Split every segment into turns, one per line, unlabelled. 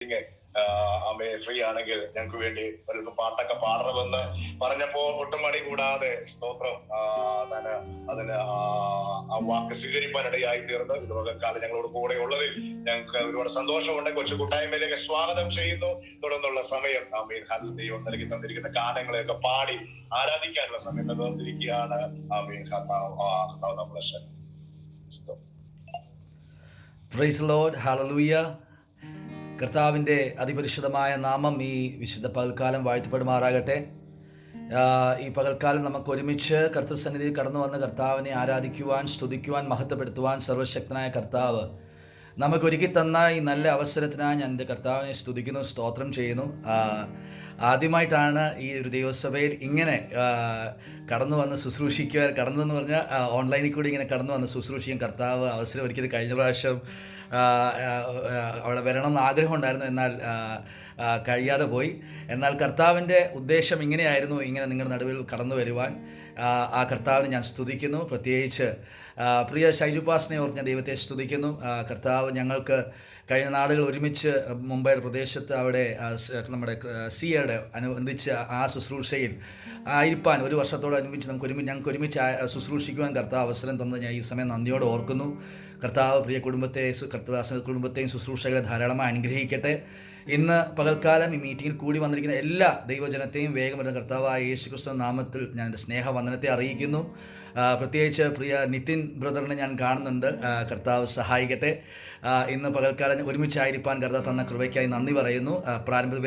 അമ്മേ ഫ്രീ ആണെങ്കിൽ ഞങ്ങൾക്ക് വേണ്ടി ഒരു പാട്ടൊക്കെ പാടണമെന്ന് പറഞ്ഞപ്പോ ഒട്ടും മടി കൂടാതെ സ്തോത്രം അതിന് ആ വാക്ക് സ്വീകരിക്കാനിടയായി തീർന്ന് ഇതുവരെക്കാലം ഞങ്ങളോട് കൂടെ ഉള്ളതിൽ ഞങ്ങൾക്ക് ഒരുപാട് സന്തോഷമുണ്ട്. കൊച്ചു കൂട്ടായ്മയിലേക്ക് സ്വാഗതം ചെയ്യുന്നു. തുടർന്നുള്ള സമയം ആമേൻ ദൈവം നൽകി തന്നിരിക്കുന്ന ഗാനങ്ങളെയൊക്കെ പാടി ആരാധിക്കാനുള്ള സമയം തന്നിരിക്കുകയാണ്. ആമേൻ കർത്താവ് നമ്മളെ
പ്രൈസ് ലോർഡ്, ഹല്ലേലൂയ. കർത്താവിൻ്റെ അതിപരിശുദ്ധമായ നാമം ഈ വിശുദ്ധ പകൽക്കാലം വാഴ്ത്തപ്പെടുമാറാകട്ടെ. ഈ പകൽക്കാലം നമുക്ക് ഒരുമിച്ച് കർത്തൃസന്നിധിയിൽ കടന്നു വന്ന് കർത്താവിനെ ആരാധിക്കുവാൻ, സ്തുതിക്കുവാൻ, മഹത്വപ്പെടുത്തുവാൻ സർവശക്തനായ കർത്താവ് നമുക്കൊരുക്കി തന്ന ഈ നല്ല അവസരത്തിനായി ഞാൻ എൻ്റെ കർത്താവിനെ സ്തുതിക്കുന്നു, സ്തോത്രം ചെയ്യുന്നു. ആദ്യമായിട്ടാണ് ഈ ഒരു ദൈവസഭയിൽ ഇങ്ങനെ കടന്നു വന്ന് ശുശ്രൂഷിക്കുവാൻ, കടന്നു പറഞ്ഞാൽ ഓൺലൈനിൽ കൂടി ഇങ്ങനെ കടന്നു വന്ന് ശുശ്രൂഷിക്കാൻ കർത്താവ് അവസരം ഒരുക്കിയത്. കഴിഞ്ഞ പ്രാവശ്യം അവിടെ വരണം എന്ന് ആഗ്രഹം ഉണ്ടായിരുന്നു, എന്നാൽ കഴിയാതെ പോയി. എന്നാൽ കർത്താവിൻ്റെ ഉദ്ദേശം ഇങ്ങനെയായിരുന്നു, ഇങ്ങനെ നിങ്ങളുടെ നടുവിൽ കടന്നു വരുവാൻ. ആ കർത്താവിനെ ഞാൻ സ്തുതിക്കുന്നു. പ്രത്യേകിച്ച് പ്രിയ ഷൈജു പാസ്റ്ററിനെ ഓർത്ത് ഞാൻ ദൈവത്തെ സ്തുതിക്കുന്നു. കർത്താവ് ഞങ്ങൾക്ക് കഴിഞ്ഞ നാളുകൾ ഒരുമിച്ച് മുംബൈയുടെ പ്രദേശത്ത് അവിടെ നമ്മുടെ സിയയുടെ അനുബന്ധിച്ച് ആ ശുശ്രൂഷയിൽ ആയിരിക്കാൻ ഒരു വർഷത്തോടനുബന്ധിച്ച് ഞങ്ങൾക്ക് ഒരുമിച്ച് ശുശ്രൂഷിക്കുവാൻ കർത്താവ് അവസരം തന്നത് ഞാൻ ഈ സമയം നന്ദിയോടെ ഓർക്കുന്നു. കർത്താവ് പ്രിയ കുടുംബത്തെ, കർത്തദാസ കുടുംബത്തെയും ശുശ്രൂഷകളെ ധാരാളമായി അനുഗ്രഹിക്കട്ടെ. ഇന്ന് പകൽക്കാലം ഈ മീറ്റിങ്ങിൽ കൂടി വന്നിരിക്കുന്ന എല്ലാ ദൈവജനത്തെയും വേഗം വരുന്ന കർത്താവായ യേശുക്രിസ്തു നാമത്തിൽ ഞാൻ എൻ്റെ സ്നേഹവന്ദനത്തെ അറിയിക്കുന്നു. പ്രത്യേകിച്ച് പ്രിയ നിതിൻ ബ്രദറിനെ ഞാൻ കാണുന്നുണ്ട്. കർത്താവ് സഹായിക്കട്ടെ. ഇന്ന് പകൽക്കാലം ഒരുമിച്ചായിരിക്കാൻ കർത്താവ് തന്ന കൃപയ്ക്കായി നന്ദി പറയുന്നു.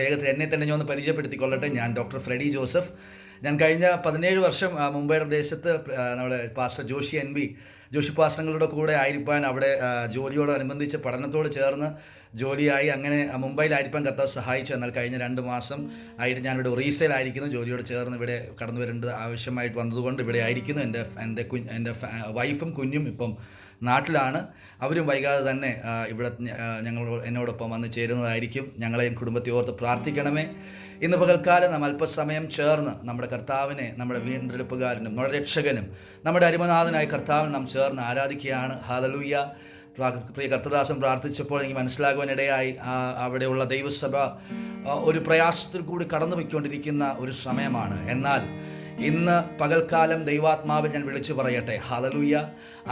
വേഗത്തിൽ എന്നെ തന്നെ ഞാൻ ഒന്ന് പരിചയപ്പെടുത്തിക്കൊള്ളട്ടെ. ഞാൻ ഡോക്ടർ ഫ്രെഡി ജോസഫ്. ഞാൻ കഴിഞ്ഞ 17 വർഷം മുംബൈയുടെ പ്രദേശത്ത് നമ്മുടെ പാസ്റ്റർ ജോഷി പാസ്റ്ററുടെ കൂടെ ആയിരിക്കാൻ, അവിടെ ജോലിയോടനുബന്ധിച്ച് പഠനത്തോട് ചേർന്ന് ജോലിയായി അങ്ങനെ മുംബൈയിലായിരിക്കാൻ കർത്താവ് സഹായിച്ചു. എന്നാൽ കഴിഞ്ഞ 2 മാസം ആയിട്ട് ഞാനിവിടെ ഒറീസയിലായിരിക്കുന്നു. ജോലിയോട് ചേർന്ന് ഇവിടെ കടന്നു വരേണ്ടത് ആവശ്യമായിട്ട് വന്നതുകൊണ്ട് ഇവിടെ ആയിരിക്കുന്നു. എൻ്റെ വൈഫും കുഞ്ഞും ഇപ്പം നാട്ടിലാണ്. അവരും വൈകാതെ തന്നെ ഇവിടെ എന്നോടൊപ്പം വന്ന് ചേരുന്നതായിരിക്കും. ഞങ്ങളെയും കുടുംബത്തെ ഓർത്ത് പ്രാർത്ഥിക്കണമേ. ഇന്ന് പകൽക്കാലം നാം അല്പസമയം ചേർന്ന് നമ്മുടെ കർത്താവിനെ, നമ്മുടെ വീണ്ടെടുപ്പുകാരനും നമ്മുടെ രക്ഷകനും നമ്മുടെ അരുമനാഥനായ കർത്താവിനെ നാം ചേർന്ന് ആരാധിക്കുകയാണ്. ഹല്ലേലൂയ. പ്രിയ കർത്തദാസൻ പ്രാർത്ഥിച്ചപ്പോൾ എനിക്ക് മനസ്സിലാകുവാനിടയായി അവിടെയുള്ള ദൈവസഭ ഒരു പ്രയാസത്തിൽ കൂടി കടന്നു പോയിക്കൊണ്ടിരിക്കുന്ന ഒരു സമയമാണ്. എന്നാൽ ഇന്ന് പകൽക്കാലം ദൈവാത്മാവിൽ ഞാൻ വിളിച്ചു പറയട്ടെ, ഹല്ലേലൂയ.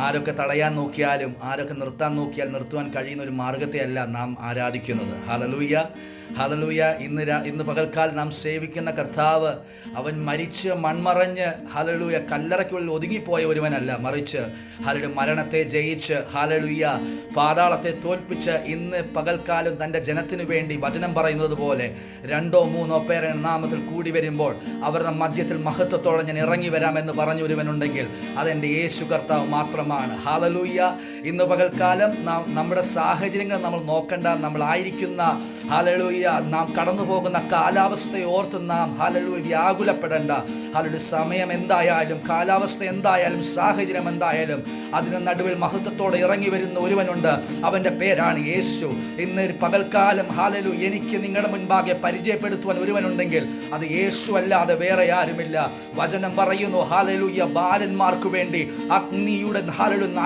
ആരൊക്കെ തടയാൻ നോക്കിയാലും, ആരൊക്കെ നിർത്താൻ നോക്കിയാൽ നിർത്തുവാൻ കഴിയുന്ന ഒരു മാർഗത്തെയല്ല നാം ആരാധിക്കുന്നത്. Hallelujah, hallelujah. ഇന്ന് പകൽക്കാലം നാം സേവിക്കുന്ന കർത്താവ് അവൻ മരിച്ച് മൺമറഞ്ഞ് ഹല്ലേലൂയ കല്ലറയ്ക്കുള്ളിൽ ഒതുങ്ങിപ്പോയ ഒരുവനല്ല, മറിച്ച് ഹല്ലേലൂയ മരണത്തെ ജയിച്ച് ഹല്ലേലൂയ പാതാളത്തെ തോൽപ്പിച്ച് ഇന്ന് പകൽക്കാലം തൻ്റെ ജനത്തിനു വേണ്ടി വചനം പറയുന്നത് പോലെ 2 3 പേരെ നാമത്തിൽ കൂടി വരുമ്പോൾ അവരുടെ മധ്യത്തിൽ മഹത്വത്തോടെ ഞാൻ ഇറങ്ങി വരാമെന്ന് പറഞ്ഞ ഒരുവനുണ്ടെങ്കിൽ അതെൻ്റെ യേശു കർത്താവ് മാത്രമാണ്. ഹല്ലേലൂയ. ഇന്ന് പകൽക്കാലം നമ്മുടെ സാഹചര്യങ്ങൾ നമ്മൾ നോക്കണ്ട. നമ്മളായിരിക്കുന്ന ഹല്ലേലൂയ നാം കടന്നു പോകുന്ന കാലാവസ്ഥയെ ഓർത്ത് നാം ഹല്ലേലൂയ വ്യാകുലപ്പെടേണ്ട. ഹല്ലേലൂയ സമയം എന്തായാലും, കാലാവസ്ഥ എന്തായാലും, സാഹചര്യം എന്തായാലും അതിന് നടുവിൽ മഹത്വത്തോടെ ഇറങ്ങി വരുന്ന ഒരുവനുണ്ട്. അവൻ്റെ പേരാണ് യേശു. ഇന്ന് പകൽക്കാലം ഹല്ലേലൂയ എനിക്ക് നിങ്ങളുടെ മുൻപാകെ പരിചയപ്പെടുത്തുവാൻ ഒരുവനുണ്ടെങ്കിൽ അത് യേശു അല്ലാതെ വേറെ ആരുമില്ല. വചനം പറയുന്നു ഹല്ലേലൂയ ബാലന്മാർക്ക് വേണ്ടി അഗ്നിയുടെ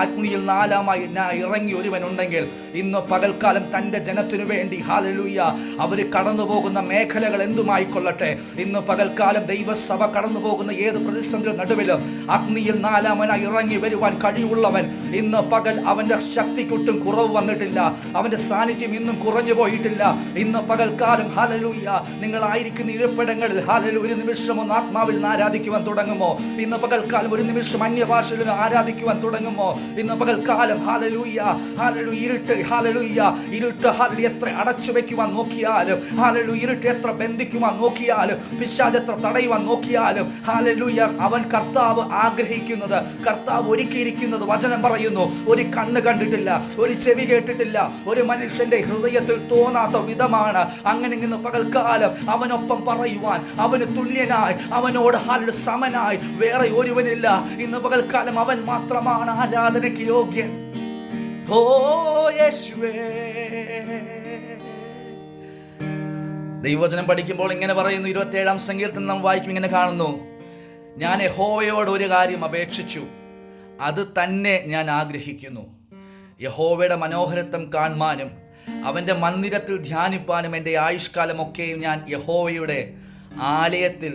അഗ്നിയിൽ 4ാമായി ഇറങ്ങി ഒരുവനുണ്ടെങ്കിൽ ഇന്ന് പകൽക്കാലം തൻ്റെ ജനത്തിനു വേണ്ടി ഹല്ലേലൂയ അവർ കടന്നു പോകുന്ന മേഖലകൾ എന്തുമായിക്കൊള്ളട്ടെ, ഇന്ന് പകൽക്കാലം ദൈവസഭ കടന്നു പോകുന്ന ഏത് പ്രതിസന്ധിയുടെ നടുവിലും അഗ്നിയിൽ 4ാമനായി ഇറങ്ങി വരുവാൻ കഴിവുള്ളവൻ ഇന്ന് പകൽ അവൻ്റെ ശക്തിക്കൊട്ടും കുറവ് വന്നിട്ടില്ല. അവൻ്റെ സാന്നിധ്യം ഇന്നും കുറഞ്ഞു പോയിട്ടില്ല. ഇന്ന് പകൽക്കാലം ഹല്ലേലൂയ നിങ്ങളായിരിക്കുന്ന ഇരിപ്പിടങ്ങളിൽ ഹല്ലേലൂയ ഒരു നിമിഷം ഒന്ന് ആത്മാവിൽ ആരാധിക്കുവാൻ തുടങ്ങുമോ? ഇന്ന് പകൽക്കാലം ഒരു നിമിഷം അന്യഭാഷയിൽ ആരാധിക്കുവാൻ തുടങ്ങുമോ? ഇന്ന് പകൽക്കാലം ഹല്ലേലൂയ ഹല്ലേലൂയ ഇരുട്ട് ഹല്ലേലൂയ എത്ര അടച്ചു വെക്കുവാൻ നോക്കിയാലും, ഹല്ലേലൂയ ഇരുട്ട് എത്ര ബന്ധിക്കുവാൻ നോക്കിയാലും, പിശാച് എത്ര തടയുവാൻ നോക്കിയാലും ഹല്ലേലൂയ അവൻ കർത്താവ് ആഗ്രഹിക്കുന്നത്, കർത്താവ് ഒരുക്കിയിരിക്കുന്നത് വചനം പറയുന്നു ഒരു കണ്ണ് കണ്ടിട്ടില്ല, ഒരു ചെവി കേട്ടിട്ടില്ല, ഒരു മനുഷ്യന്റെ ഹൃദയത്തിൽ തോന്നാത്ത വിധമാണ്. അങ്ങനെ ഇന്ന് പകൽക്കാലം അവനൊപ്പം പറയുവാൻ, അവന് തുല്യനായി, അവനോട് ഹല്ലേലൂയ സമനായി വേറെ ഒരുവനില്ല. ഇന്ന് പകൽക്കാലം അവൻ മാത്രമാണ് ആരാധനയ്ക്ക് യോഗ്യൻ. ഓ യേശുവേ. ദൈവവചനം പഠിക്കുമ്പോൾ ഇങ്ങനെ പറയുന്നു, 27-ാം സങ്കീർത്തനം നാം വായിക്കും, ഇങ്ങനെ കാണുന്നു, ഞാൻ യഹോവയോട് ഒരു കാര്യം അപേക്ഷിച്ചു, അത് തന്നെ ഞാൻ ആഗ്രഹിക്കുന്നു, യഹോവയുടെ മനോഹരത്വം കാണുവാനും അവൻ്റെ മന്ദിരത്തിൽ ധ്യാനിപ്പാനും എൻ്റെ ആയുഷ്കാലമൊക്കെയും ഞാൻ യഹോവയുടെ ആലയത്തിൽ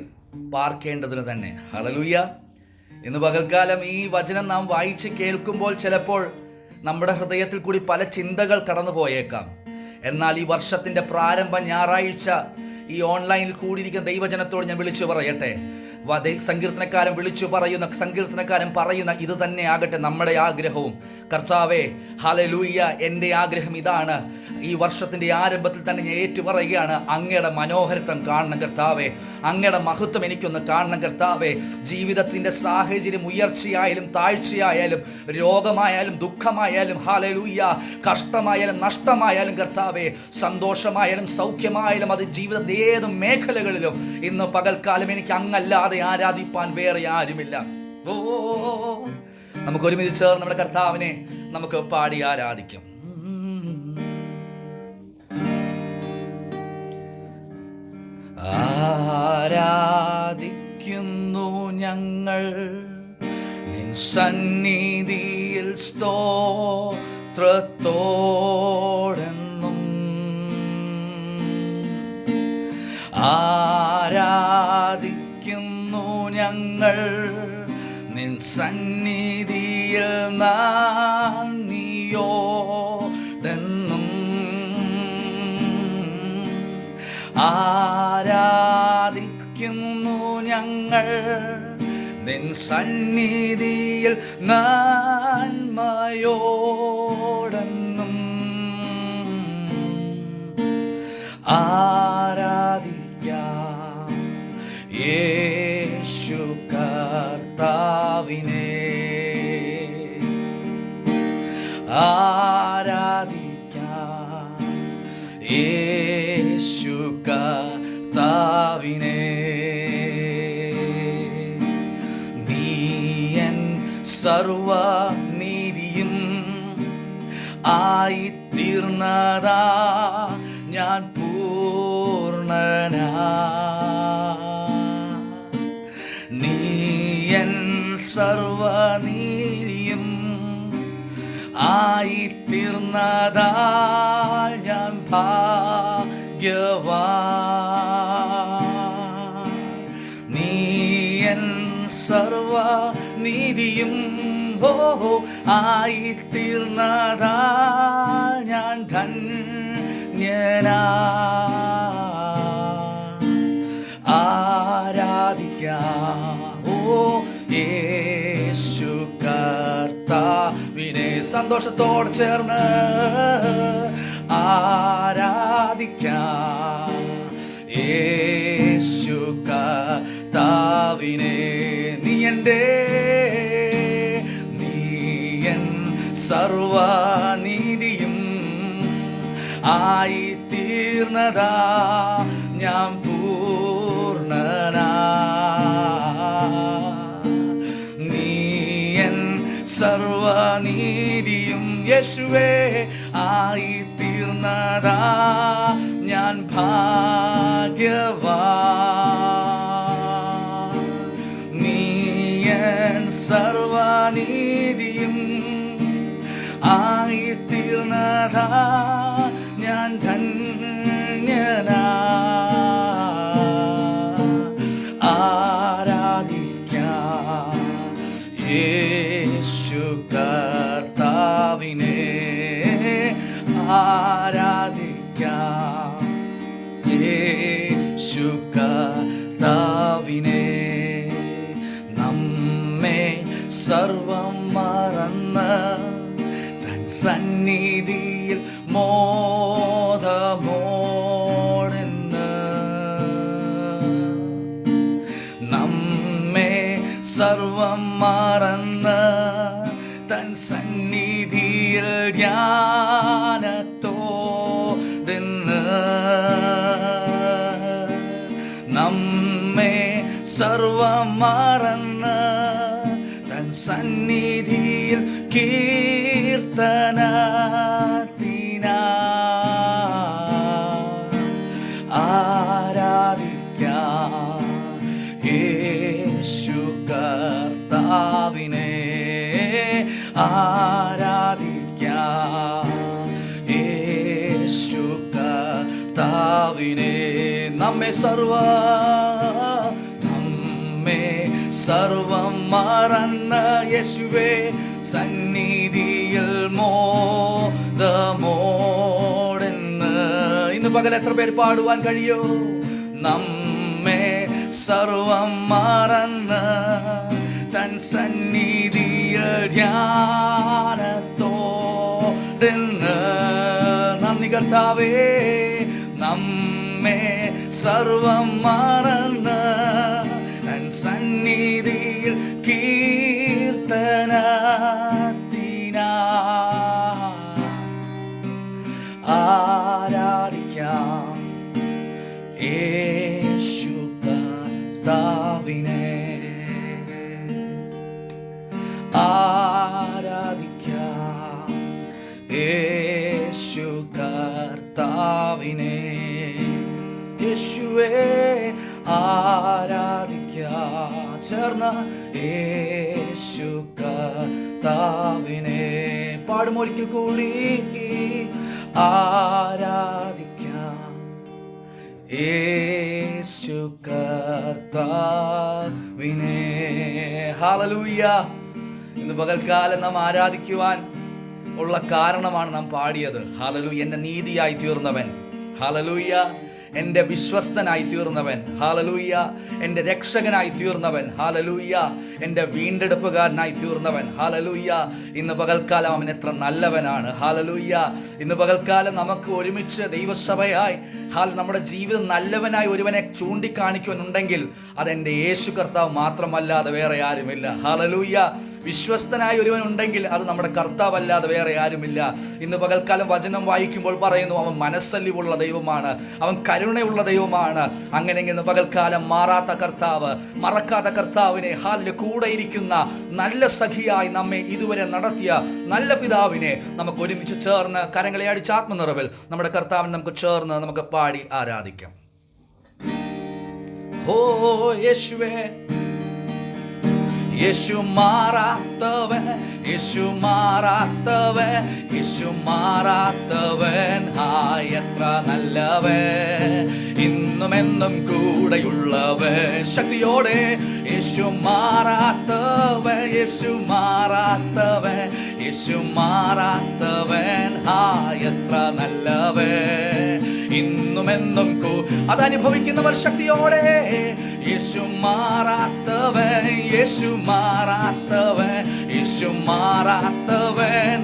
പാർക്കേണ്ടതിന് തന്നെ. ഹല്ലേലൂയ. ഇന്ന് പകൽക്കാലം ഈ വചനം നാം വായിച്ച് കേൾക്കുമ്പോൾ ചിലപ്പോൾ നമ്മുടെ ഹൃദയത്തിൽ കൂടി പല ചിന്തകൾ കടന്നു പോയേക്കാം. എന്നാൽ ഈ വർഷത്തിൻ്റെ പ്രാരംഭ ഞായറാഴ്ച ഈ ഓൺലൈനിൽ കൂടിയിരിക്കുന്ന ദൈവജനത്തോട് ഞാൻ വിളിച്ചു പറയട്ടെ, സങ്കീർത്തനക്കാരൻ പറയുന്ന ഇത് തന്നെ ആകട്ടെ നമ്മുടെ ആഗ്രഹവും. കർത്താവേ, ഹല്ലേലൂയ, എൻ്റെ ആഗ്രഹം ഇതാണ്. ഈ വർഷത്തിൻ്റെ ആരംഭത്തിൽ തന്നെ ഞാൻ ഏറ്റുപറയുകയാണ്, അങ്ങയുടെ മനോഹരത്വം കാണണം കർത്താവേ, അങ്ങയുടെ മഹത്വം എനിക്കൊന്ന് കാണണം കർത്താവേ. ജീവിതത്തിൻ്റെ സാഹചര്യം ഉയർച്ചയായാലും താഴ്ചയായാലും രോഗമായാലും ദുഃഖമായാലും, ഹല്ലേലൂയ, കഷ്ടമായാലും നഷ്ടമായാലും കർത്താവേ, സന്തോഷമായാലും സൗഖ്യമായാലും, അത് ജീവിതത്തിൻ്റെ ഏത് മേഖലകളിലും ഇന്ന് പകൽക്കാലം എനിക്ക് അങ്ങല്ലാതെ ആരാധിപ്പാൻ വേറെ ആരുമില്ല. ഓ, നമുക്ക് ഒരുമിച്ച് ചേർന്ന് നമ്മുടെ കർത്താവിനെ നമുക്ക് പാടി ആരാധിക്കാം. ആരാധിക്കുന്നു ഞങ്ങൾ നിൻ സന്നിധിയിൽ സ്തോത്രത്തോടെന്നും. ആരാധിക്കുന്നു ഞങ്ങൾ നിൻ സന്നിധിയിൽ നന്ദിയോടെന്നും. ആരാധിക്കുന്നു ഞങ്ങൾ നിൻ സന്നിധിയിൽ നന്മയോടെന്നും. ആരാധിക്കാം യേശു കർത്താവിനെ. ആരാധിക്കാം യേശു കർത്താവിനെ. നീയൻ സർവനീതിയും ആയിത്തീർന്നതാ ഞാൻ പൂർണ്ണനാ. നീയൻ സർവനീതിയും ആയിത്തീർന്നതാ ഞാൻ ഭാഗ്യവാൻ. നീയൻ സർവനീതിയും ആയിത്തീർന്നതാ ഞാൻ ധന്യനാ. ആരാധിക്കാം ഓ യേശു കർത്താവിനെ. സന്തോഷത്തോടെ ചേർന്ന് ആരാധിക്കാം യേശു കർത്താവിനെ. നീയൻ സർവനീതിയും ആയിത്തീർന്നതാ ഞാൻ പൂർണ്ണനാ. നീയൻ സർവനീതിയും യേശുവേ ആയിത്തീർന്നതാ ഞാൻ ഭാഗ്യവാൻ. നീയൻ സർവനീതിയും ആയിത്തീർന്നതാ ഞാൻ ധന്യനാ. ആരാധിക്കാം യേശു കർത്താവിനെ. ആരാധിക്കാം യേശു കർത്താവിനെ. നമ്മെ സർവം മറന്ന് സന്നിധിയിൽ മോദമോടെന്ന്. നമ്മെ സർവം മറന്ന് തൻ സന്നിധിയിൽ ധ്യാനത്തോടെന്ന്. നമ്മെ സർവം മറന്ന് തൻ സന്നിധിയിൽ കീർത്തനത്തിനാ. ആരാധിക്കാം യേശു കർത്താവിനെ. ആരാധിക്കാം യേശു കർത്താവിനെ നമ്മെ സർവം മറന്ന യേശുവേ സന്നിധിയിൽ മോദമോടെന്ന് ഇന്ന് പകൽ എത്ര പേര് പാടുവാൻ കഴിയോ? നമ്മെ സർവം മറന്ന് തൻ സന്നിധിയ ധ്യാനത്തോടെന്ന്. നന്ദി കർത്താവേ, നമ്മെ സർവം മറന്ന് തൻ സന്നിധിയിൽ കീർത്തനത്തിനാ ആരാധിക്കാം യേശു കർത്താവിനെ. ആരാധിക്കാം യേശു കർത്താവിനെ. യേശുവേ ആരാധിക്കാം ചേർന്ന് യേശു കർത്താവിനെ. പാടുമൊരിക്കൽ കൂടി ആരാധിക്കാം യേശു കർത്താവിനെ. ഹല്ലേലൂയ. ഇന്ന് പകൽക്കാലം നാം ആരാധിക്കുവാൻ ഉള്ള കാരണമാണ് നാം പാടിയത്. ഹല്ലേലൂയ. എൻ്റെ നീതിയായി തീർന്നവൻ, ഹല്ലേലൂയ. എൻ്റെ വിശ്വസ്തനായി തീർന്നവൻ, ഹല്ലേലൂയ. എൻ്റെ രക്ഷകനായി തീർന്നവൻ, ഹല്ലേലൂയ. എൻ്റെ വീണ്ടെടുപ്പുകാരനായി തീർന്നവൻ, ഹല്ലേലൂയ. ഇന്ന് പകൽക്കാലം അവൻ എത്ര നല്ലവനാണ്, ഹല്ലേലൂയ. ഇന്ന് പകൽക്കാലം നമുക്ക് ഒരുമിച്ച് ദൈവസഭയായി നമ്മുടെ ജീവിതം നല്ലവനായി ഒരുവനെ ചൂണ്ടിക്കാണിക്കുവാനുണ്ടെങ്കിൽ അതെൻ്റെ യേശു കർത്താവ് മാത്രമല്ലാതെ വേറെ ആരുമില്ല, ഹല്ലേലൂയ. വിശ്വസ്തനായ ഒരുവൻ ഉണ്ടെങ്കിൽ അത് നമ്മുടെ കർത്താവല്ലാതെ വേറെ ആരുമില്ല. ഇന്ന് പകൽക്കാലം വചനം വായിക്കുമ്പോൾ പറയുന്നു, അവൻ മനസ്സലിവുള്ള ദൈവമാണ്, അവൻ കരുണയുള്ള ദൈവമാണ്. അങ്ങനെയെങ്കിൽ ഇന്ന് പകൽക്കാലം മാറാത്ത കർത്താവ്, മറക്കാത്ത കർത്താവിനെ, ഹാലിന്റെ കൂടെ ഇരിക്കുന്ന നല്ല സഖിയായി നമ്മെ ഇതുവരെ നടത്തിയ നല്ല പിതാവിനെ നമുക്ക് ഒരുമിച്ച് ചേർന്ന് കരങ്ങളെ അടിച്ച് ആത്മനിറവിൽ നമ്മുടെ കർത്താവിനെ നമുക്ക് ചേർന്ന് നമുക്ക് പാടി ആരാധിക്കാം. ഓ യേശുവേ, യേശു മാറാത്തവൻ, യേശു മാറാത്തവൻ, യേശു മാറാത്തവൻ, എത്ര നല്ലവൻ, ഇന്നും എന്നും കൂടെയുള്ളവൻ. ശക്തിയോടെ യേശു മാറാത്തവൻ, യേശു മാറാത്തവൻ, യേശു മാറാത്തവൻ, എത്ര നല്ലവൻ, ഇന്നും എന്നും അതനുഭവിക്കുന്നവർ ശക്തിയോടെ യേശു മാറാത്തവൻ, യേശു മാറാത്തവൻ, യേശു മാറാത്തവൻ,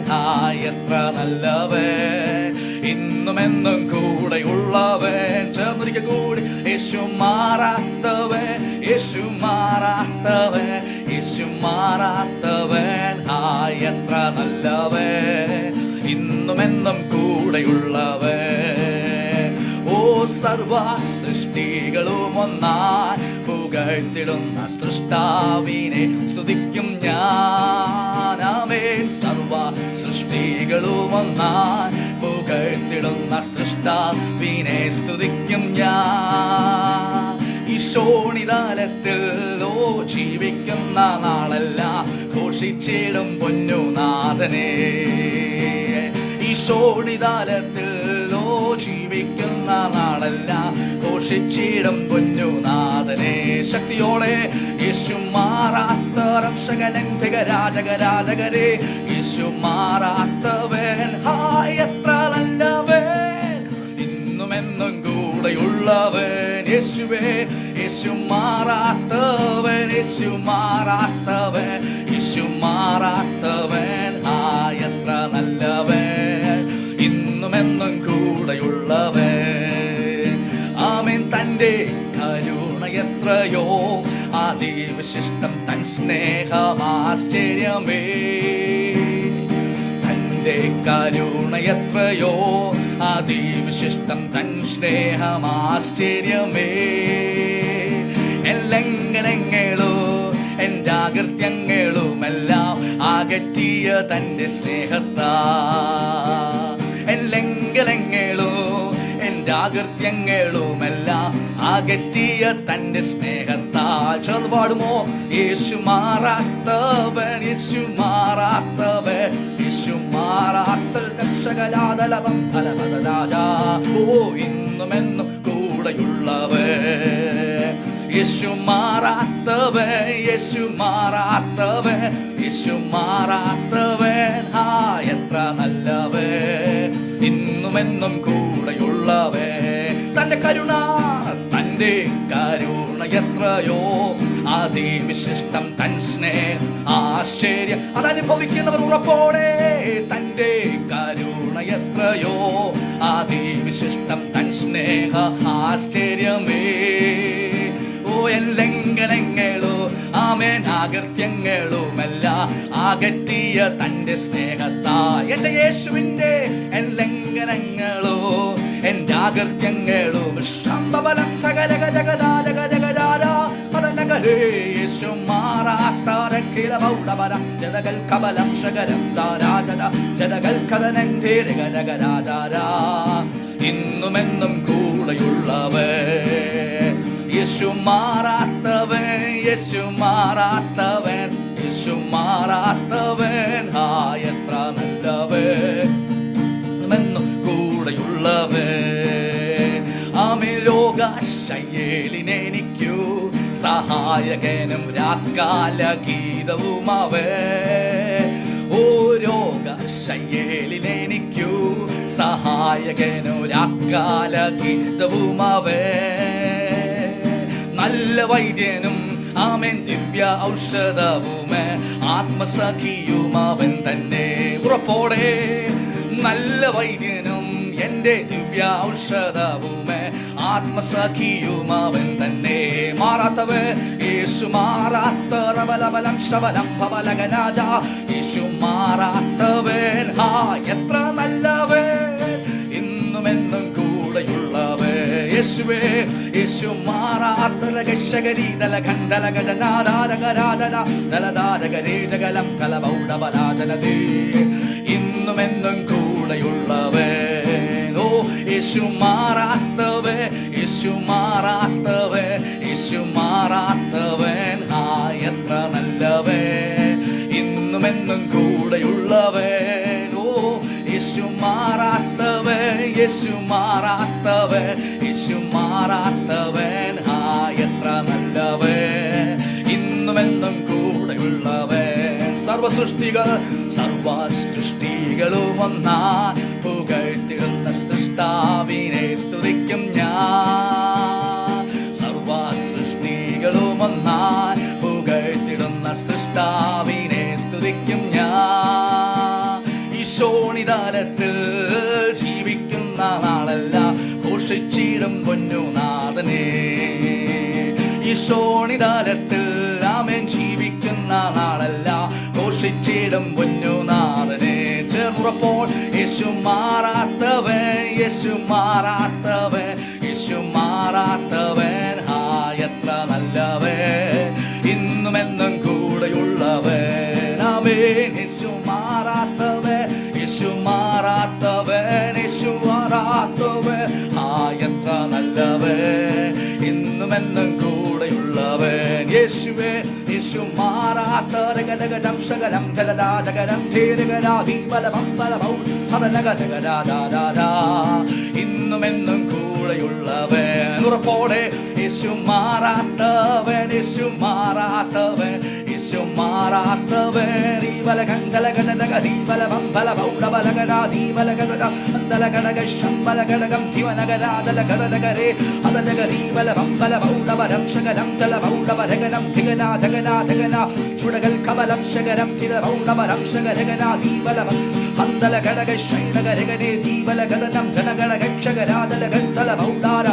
എത്ര നല്ലവൻ, ഇന്നും എന്നും കൂടെയുള്ളവൻ. ചേർന്നൊരിക്കൽ കൂടി യേശു മാറാത്തവൻ, യേശു മാറാത്തവൻ, യേശു മാറാത്തവൻ, എത്ര നല്ലവൻ, ഇന്നും എന്നും കൂടെയുള്ളവൻ. ഓ സർവ സൃഷ്ടികളും ഒന്നായി പുകഴ്ത്തിടുന്ന സൃഷ്ടാവിനെ സ്തുതിക്കും ഞാൻ. ആമേൻ. സർവ സൃഷ്ടികളും ഒന്നായി പുകഴ്ത്തിടുന്ന സൃഷ്ടാവിനെ സ്തുതിക്കും ഞാൻ. ഈശോണിതാലത്തിൽ ജീവിക്കുന്ന നാളെല്ലാം ഘോഷിച്ചിടും പൊന്നുനാഥനെ. ഈശോണിതാലത്തിൽ ജീവിക്കുന്ന നാളെല്ലാം ഘോഷിച്ചിടും പൊന്നുനാഥനെ. ശക്തിയോടെ യേശു മാറാത്ത രക്ഷകൻ രാജകരെ, യേശു മാറാത്തവൻ, എത്ര നല്ലവൻ, ഇന്നും എന്നും കൂടെയുള്ളവൻ. യേശുവേ, യേശു മാറാത്തവൻ, യേശു മാറാത്തവൻ, യേശു മാറാത്തവൻ, എത്ര നല്ലവൻ, ഇന്നും എന്നും കൂടെയുള്ളവൻ. ആമേൻ. തൻ്റെ കരുണ എത്രയോ അതിവിശിഷ്ടം, തൻ സ്നേഹമാശ്ചര്യമേ. തൻ്റെ കരുണ എത്രയോ അതിവിശിഷ്ടം, തൻ സ്നേഹമാശ്ചര്യമേ. എൻ ലംഘനങ്ങളും എൻ്റെ അകൃത്യങ്ങളുമെല്ലാം അകറ്റിയ തൻ്റെ സ്നേഹത്താ. എൻ ലംഘനങ്ങളും എൻ്റെ അകൃത്യങ്ങളുമെല്ലാം അകറ്റിയ തൻ്റെ സ്നേഹത്താൽ. ചേർന്ന് പാടുമോ? യേശു മാറാത്തവൻ, യേശു മാറാത്തവൻ, യേശു മാറാത്ത രക്ഷകലാതലപം ഫലപദ രാജാ. ഓ ഇന്നും എന്നും കൂടെയുള്ളവൻ. യേശു മാറാത്തവൻ, യേശു മാറാത്തവൻ, യേശു മാറാത്തവൻ. എത്ര നല്ലവൻ, ഇന്നുമെന്നും കൂടെയുള്ളവൻ. തന്റെ കരുണ എത്രയോ അതിവിശിഷ്ടം, തൻ സ്നേഹം ആശ്ചര്യം. അതനുഭവിക്കുന്നവർ ഉറപ്പോടെ തന്റെ കരുണ എത്രയോ അതിവിശിഷ്ടം, തൻ സ്നേഹ ആശ്ചര്യമേ. എൻ ലംഘനങ്ങളോ ആമേൻ അകൃത്യങ്ങളുമെല്ലാം അകറ്റിയ തന്റെ സ്നേഹത്താൽ. എന്റെ യേശുവിന്റെ എൻ ലംഘനങ്ങളോ എന്റെ അകൃത്യങ്ങളും ശംഭബലം സകലക ജഗദാ ജഗ ജഗജാര പദനഗരേ. യേശു മാറാത്തരക്കില ബൗഡബര ജനകൽ കബലം ശകലം താരാജന ജനകൽ കഥനം ധീരക ജഗരാജാര. ഇന്നുമെന്നും കൂടെയുള്ളവൻ. യേശു മാറാത്തവൻ, യേശു മാറാത്തവൻ, യേശു മാറാത്തവൻ. എത്ര നല്ലവൻ, എന്നും കൂടെയുള്ളവൻ. രോഗശയ്യലിനെനിക്കു സഹായകനും രാത്കാല ഗീതവുമവൻ. രോഗശയ്യലിനെനിക്കു സഹായകനും രാത്കാല ഗീതവുമവൻ. നല്ല വൈദ്യനും ആമേൻ ദിവ്യ ഔഷധവുമേ ആത്മസഖിയുമവൻ തന്നെ. ഉറപ്പോടെ നല്ല വൈദ്യനും എന്റെ ദിവ്യ ഔഷധവുമേ ആത്മസഖിയുമവൻ തന്നെ. മാറാത്തവൻ യേശു മാറാത്തവലം ശബലം ഭവലകരാജ. യേശു മാറാത്തവൻ. എത്ര നല്ലവൻ, ഇന്നുമെന്നും കൂടെയുള്ളവൻ. യേശുവേ യേശു മാറാത്തരകശകരീതലകണ്ഡലകജനാരാരകരാജന കലബൗഡബലാജനദേ. ഇന്നുമെന്നും കൂടെയുള്ളവൻ. യേശു മാറാത്തവൻ, യേശു മാറാത്തവൻ, യേശു മാറാത്തവൻ. എത്ര നല്ലവൻ, ഇന്നുമെന്നും കൂടെയുള്ളവൻ. യേശു മാറാത്തവൻ, യേശു മാറാത്തവൻ, യേശു മാറാത്തവൻ. എത്ര നല്ലവൻ, ഇന്നുമെന്നും കൂടെയുള്ളവൻ. സർവസൃഷ്ടികളും ഒന്നാൻ പുകഴ്ത്തിടുന്ന സൃഷ്ടാവിനെ സ്തുതിക്കും ഞാൻ. സർവസൃഷ്ടികളും ഒന്നാൻ പുകഴ്ത്തിടുന്ന സൃഷ്ടാവിനെ സ്തുതിക്കും ഞാൻ. ഈശോണിദാനത്തിൽ ജീവിക്കുന്ന നാളല്ല ഘോഷിച്ചിടും പൊന്നുനാഥനെ. ഈശോണിദാനത്തിൽ ആമേൻ ജീവിക്കുന്ന നാളല്ല ഘോഷിച്ചിടും പൊന്നുനാഥനെ. ചേർന്നുറപ്പോൾ യേശു മാറാത്തവൻ, യേശു മാറാത്തവൻ, യേശു മാറാത്തവൻ. എത്ര നല്ലവൻ, ഇന്നുമെന്നും കൂടെയുള്ളവൻ. ആമേൻ. യേശു മാറാത്തവൻ, യേശു മാറാത്തവൻ, യേശു മാറാത്തവൻ. എത്ര നല്ലവൻ, ഇന്നുമെന്നും കൂടെയുള്ളവൻ. യേശുവേ യേശു മാറാത്തരകടകം ശകലം ജലദാജകരം ധീരകരാധീബലം ബലമൗ ഹദനഗജഗരാദാദാ. ഇന്നുമെന്നും കൂടെയുള്ളവൻ. ഉറപ്പോടെ യേശു മാറാത്തവൻ, യേശു മാറാത്തവൻ, യേശു മാറാത്തവൻ. ചുടകൽ കമലം ശകരം തിരൗണമരം ശകരഗനാ ദീപലം ഹന്തല ഘടക ശൈനഗരഗനെ ദീപല ഗദനം ധനഗണഗക്ഷകരാദല ഗന്ധല മൗഡാര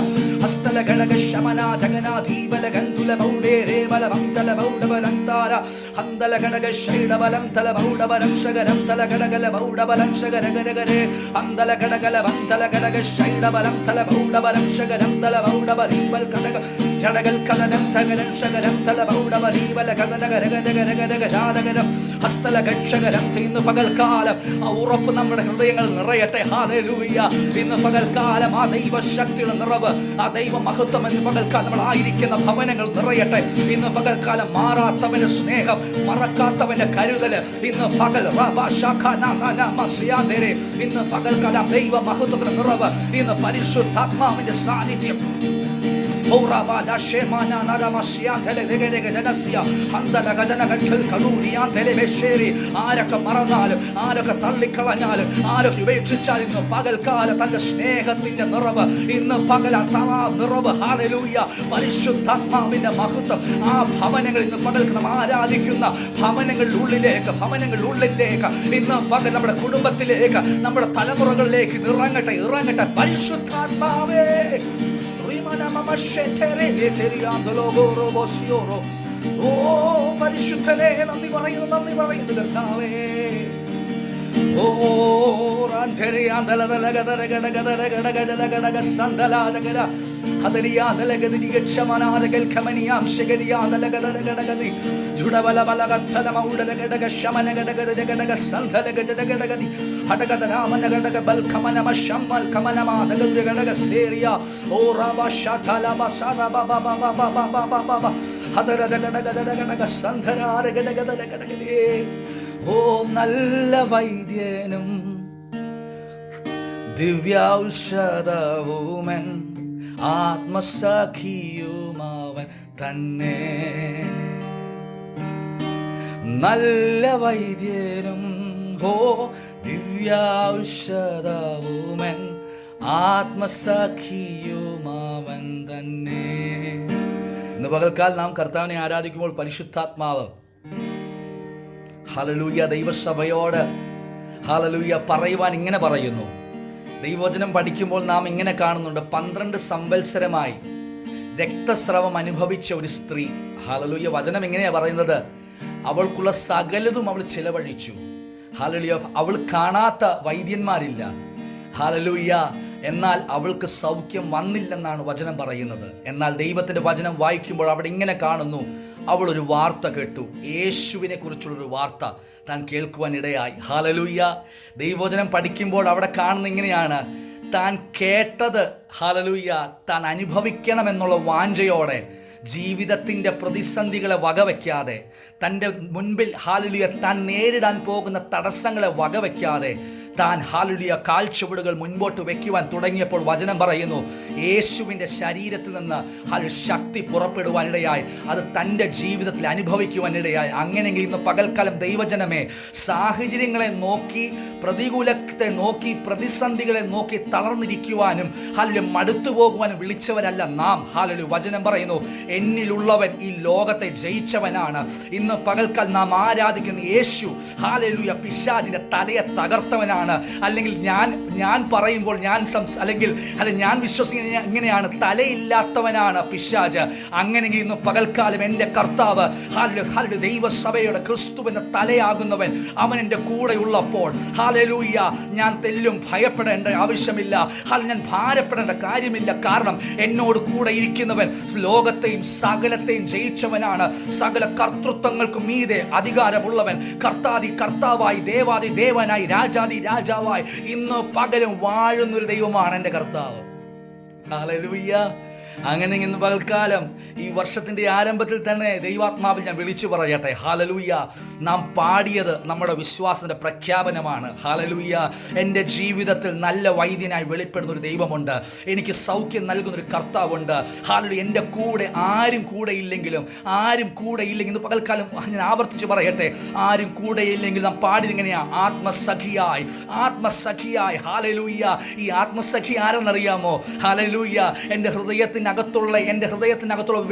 ഹസ്തല ഘടക ശമനാ ജഗനാ ദീപല ഗന്ധുല മൗഡേ രേവല മൗതല മൗഡബലന്താര ഹന്തല ഘടക ശൈനബലം തല മൗഡബലം ശകരം തല ഘടകല മൗഡബലം ശകരഗരഗരെ ഹന്തല ഘടകല വന്തല ഘടക ശൈനബലം തല മൗഡബലം ശകരം തല മൗഡബരീവൽ ഘടക ജടകൽ കലനം തകരം ശകരം തല മൗഡബരീവല ഗദനഗരഗരഗരഗരഗരാദഗരം ഹസ്തല ഗക്ഷകരം. ഇന്ന് പകൽക്കാലം ആ ഉറപ്പ് നമ്മുടെ ഹൃദയങ്ങൾ നിറയട്ടെ. ഹല്ലേലൂയ. ഇന്ന് പകൽക്കാലം ആ ദൈവശക്തിയുടെ നിറവ്, ആ ദൈവ മഹത്വം ഇന്ന് പകൽക്കാലം നമ്മൾ ആയിരിക്കുന്ന ഭവനങ്ങൾ നിറയട്ടെ. ഇന്ന് പകൽക്കാലം മാറാത്തവന്റെ സ്നേഹം, മറക്കാത്തവന്റെ കരുതല് ഇന്ന് പകൽ ഇന്ന് പകൽക്കാലം ദൈവ മഹത്വത്തിന്റെ നിറവ്, ഇന്ന് പരിശുദ്ധാത്മാവിന്റെ സാന്നിധ്യം ആരൊക്കെ മറന്നാലും, ആരൊക്കെ തള്ളിക്കളഞ്ഞാലും, ആരൊക്കെ ഉപേക്ഷിച്ചാൽ ഇന്ന് പകൽക്കാല തന്റെ സ്നേഹത്തിന്റെ നിറവ്, ഇന്ന് പകൽ നിറവ്, ഹല്ലേലൂയ, പരിശുദ്ധാത്മാവിന്റെ മഹത്വം ആ ഭവനങ്ങൾ ഇന്ന് പകൽക്ക് നാം ആരാധിക്കുന്ന ഭവനങ്ങളിലുള്ളിലേക്ക് ഇന്ന് പകൽ നമ്മുടെ കുടുംബത്തിലേക്ക്, നമ്മുടെ തലമുറകളിലേക്ക് ഇറങ്ങട്ടെ, ഇറങ്ങട്ടെ പരിശുദ്ധാത്മാവേ. ഓ പരിശുദ്ധനെ നന്ദി പറയുന്നു കർത്താവേ. ഓ ഓ നല്ല വൈദ്യനും ദിവ്യൗഷധവുമൻ ആത്മസഖിയുമാവൻ തന്നെ. നല്ല വൈദ്യനും ഓ ദിവ്യൗഷധവുമൻ ആത്മസഖിയുമാവൻ തന്നെ. ഇന്ന് പകൽക്കാൽ നാം കർത്താവിനെ ആരാധിക്കുമ്പോൾ പരിശുദ്ധാത്മാവ് ഹല്ലേലൂയ ദൈവസഭയോട് ഹല്ലേലൂയ പറയുവാൻ ഇങ്ങനെ പറയുന്നു. ദൈവവചനം പഠിക്കുമ്പോൾ നാം ഇങ്ങനെ കാണുന്നുണ്ട്, 12 സംവത്സരമായി രക്തസ്രവം അനുഭവിച്ച ഒരു സ്ത്രീ. ഹല്ലേലൂയ വചനം എങ്ങനെയാ പറയുന്നത്? അവൾക്കുള്ള സകലതും അവൾ ചിലവഴിച്ചു. ഹല്ലേലൂയ അവൾ കാണാത്ത വൈദ്യന്മാരില്ല. ഹല്ലേലൂയ എന്നാൽ അവൾക്ക് സൗഖ്യം വന്നില്ലെന്നാണ് വചനം പറയുന്നത്. എന്നാൽ ദൈവത്തിൻ്റെ വചനം വായിക്കുമ്പോൾ അവിടെ ഇങ്ങനെ കാണുന്നു, അവൾ ഒരു വാർത്ത കേട്ടു. യേശുവിനെ കുറിച്ചുള്ളൊരു വാർത്ത താൻ കേൾക്കുവാൻ ഇടയായി. ഹല്ലേലൂയ ദൈവവചനം പഠിക്കുമ്പോൾ അവിടെ കാണുന്ന ഇങ്ങനെയാണ്, താൻ കേട്ടത് ഹല്ലേലൂയ താൻ അനുഭവിക്കണമെന്നുള്ള വാഞ്ചയോടെ, ജീവിതത്തിൻ്റെ പ്രതിസന്ധികളെ വകവയ്ക്കാതെ, തൻ്റെ മുൻപിൽ ഹല്ലേലൂയ താൻ നേരിടാൻ പോകുന്ന തടസ്സങ്ങളെ വകവയ്ക്കാതെ താൻ ഹല്ലേലൂയ കാൽച്ചുവടുകൾ മുൻപോട്ട് വയ്ക്കുവാൻ തുടങ്ങിയപ്പോൾ വചനം പറയുന്നു, യേശുവിൻ്റെ ശരീരത്തിൽ നിന്ന് ശക്തി പുറപ്പെടുവാനിടയായി, അത് തൻ്റെ ജീവിതത്തിൽ അനുഭവിക്കുവാനിടയായി. അങ്ങനെയെങ്കിൽ ഇന്ന് പകൽക്കാലം ദൈവജനമേ, സാഹചര്യങ്ങളെ നോക്കി, പ്രതികൂലത്തെ നോക്കി, പ്രതിസന്ധികളെ നോക്കി തളർന്നിരിക്കുവാനും ഹല്ലേലൂയ മടുത്തു പോകുവാനും വിളിച്ചവരല്ല നാം. ഹല്ലേലൂയ വചനം പറയുന്നു, എന്നിലുള്ളവൻ ഈ ലോകത്തെ ജയിച്ചവനാണ്. ഇന്ന് പകൽക്കാൽ നാം ആരാധിക്കുന്ന യേശു ഹല്ലേലൂയ പിശാചിന്റെ തലയെ തകർത്തവനാണ്. അല്ലെങ്കിൽ ഞാൻ പറയുമ്പോൾ അല്ലെങ്കിൽ ഞാൻ വിശ്വസിക്കുന്ന ഇങ്ങനെയാണ്, തലയില്ലാത്തവനാണ് പിശാച്. അങ്ങനെയെങ്കിൽ ഇന്ന് പകൽക്കാലം എൻ്റെ കർത്താവ് ഹല്ലേലൂയ ദൈവസഭയുടെ ക്രിസ്തുവിന്റെ തലയാകുന്നവൻ അവൻ എൻ്റെ കൂടെ ഉള്ളപ്പോൾ ഹല്ലേലൂയ ഞാൻ തെല്ലും ഭയപ്പെടേണ്ട ആവശ്യമില്ല. ഞാൻ ഭാരപ്പെടേണ്ട കാര്യമില്ല. കാരണം എന്നോട് കൂടെ ഇരിക്കുന്നവൻ ലോകത്തെയും സകലത്തെയും ജയിച്ചവനാണ്. സകല കർത്തൃത്വങ്ങൾക്കും മീതെ അധികാരമുള്ളവൻ, കർത്താതി കർത്താവായി, ദേവാതി ദേവനായി, രാജാതി രാജാവായി ഇന്ന് പകലും വാഴുന്നൊരു ദൈവമാണ് എൻ്റെ കർത്താവ്. ഹല്ലേലൂയ. അങ്ങനെ ഇന്ന് പകൽക്കാലം ഈ വർഷത്തിൻ്റെ ആരംഭത്തിൽ തന്നെ ദൈവാത്മാവിൽ ഞാൻ വിളിച്ചു പറയട്ടെ, ഹല്ലേലൂയ നാം പാടിയത് നമ്മുടെ വിശ്വാസത്തിൻ്റെ പ്രഖ്യാപനമാണ്. ഹല്ലേലൂയ എൻ്റെ ജീവിതത്തിൽ നല്ല വൈദ്യനായി വെളിപ്പെടുന്ന ഒരു ദൈവമുണ്ട്. എനിക്ക് സൗഖ്യം നൽകുന്നൊരു കർത്താവുണ്ട്. ഹല്ലേലൂയ എൻ്റെ കൂടെ ആരും കൂടെ ഇല്ലെങ്കിലും ഇന്ന് പകൽക്കാലം ഞാൻ ആവർത്തിച്ച് പറയട്ടെ, ആരും കൂടെ ഇല്ലെങ്കിൽ നാം പാടിയത് ഇങ്ങനെയാണ്, ആത്മസഖിയായി. ഹല്ലേലൂയ ഈ ആത്മസഖി ആരെന്നറിയാമോ? ഹല്ലേലൂയ എൻ്റെ ഹൃദയത്തിനകത്തുള്ള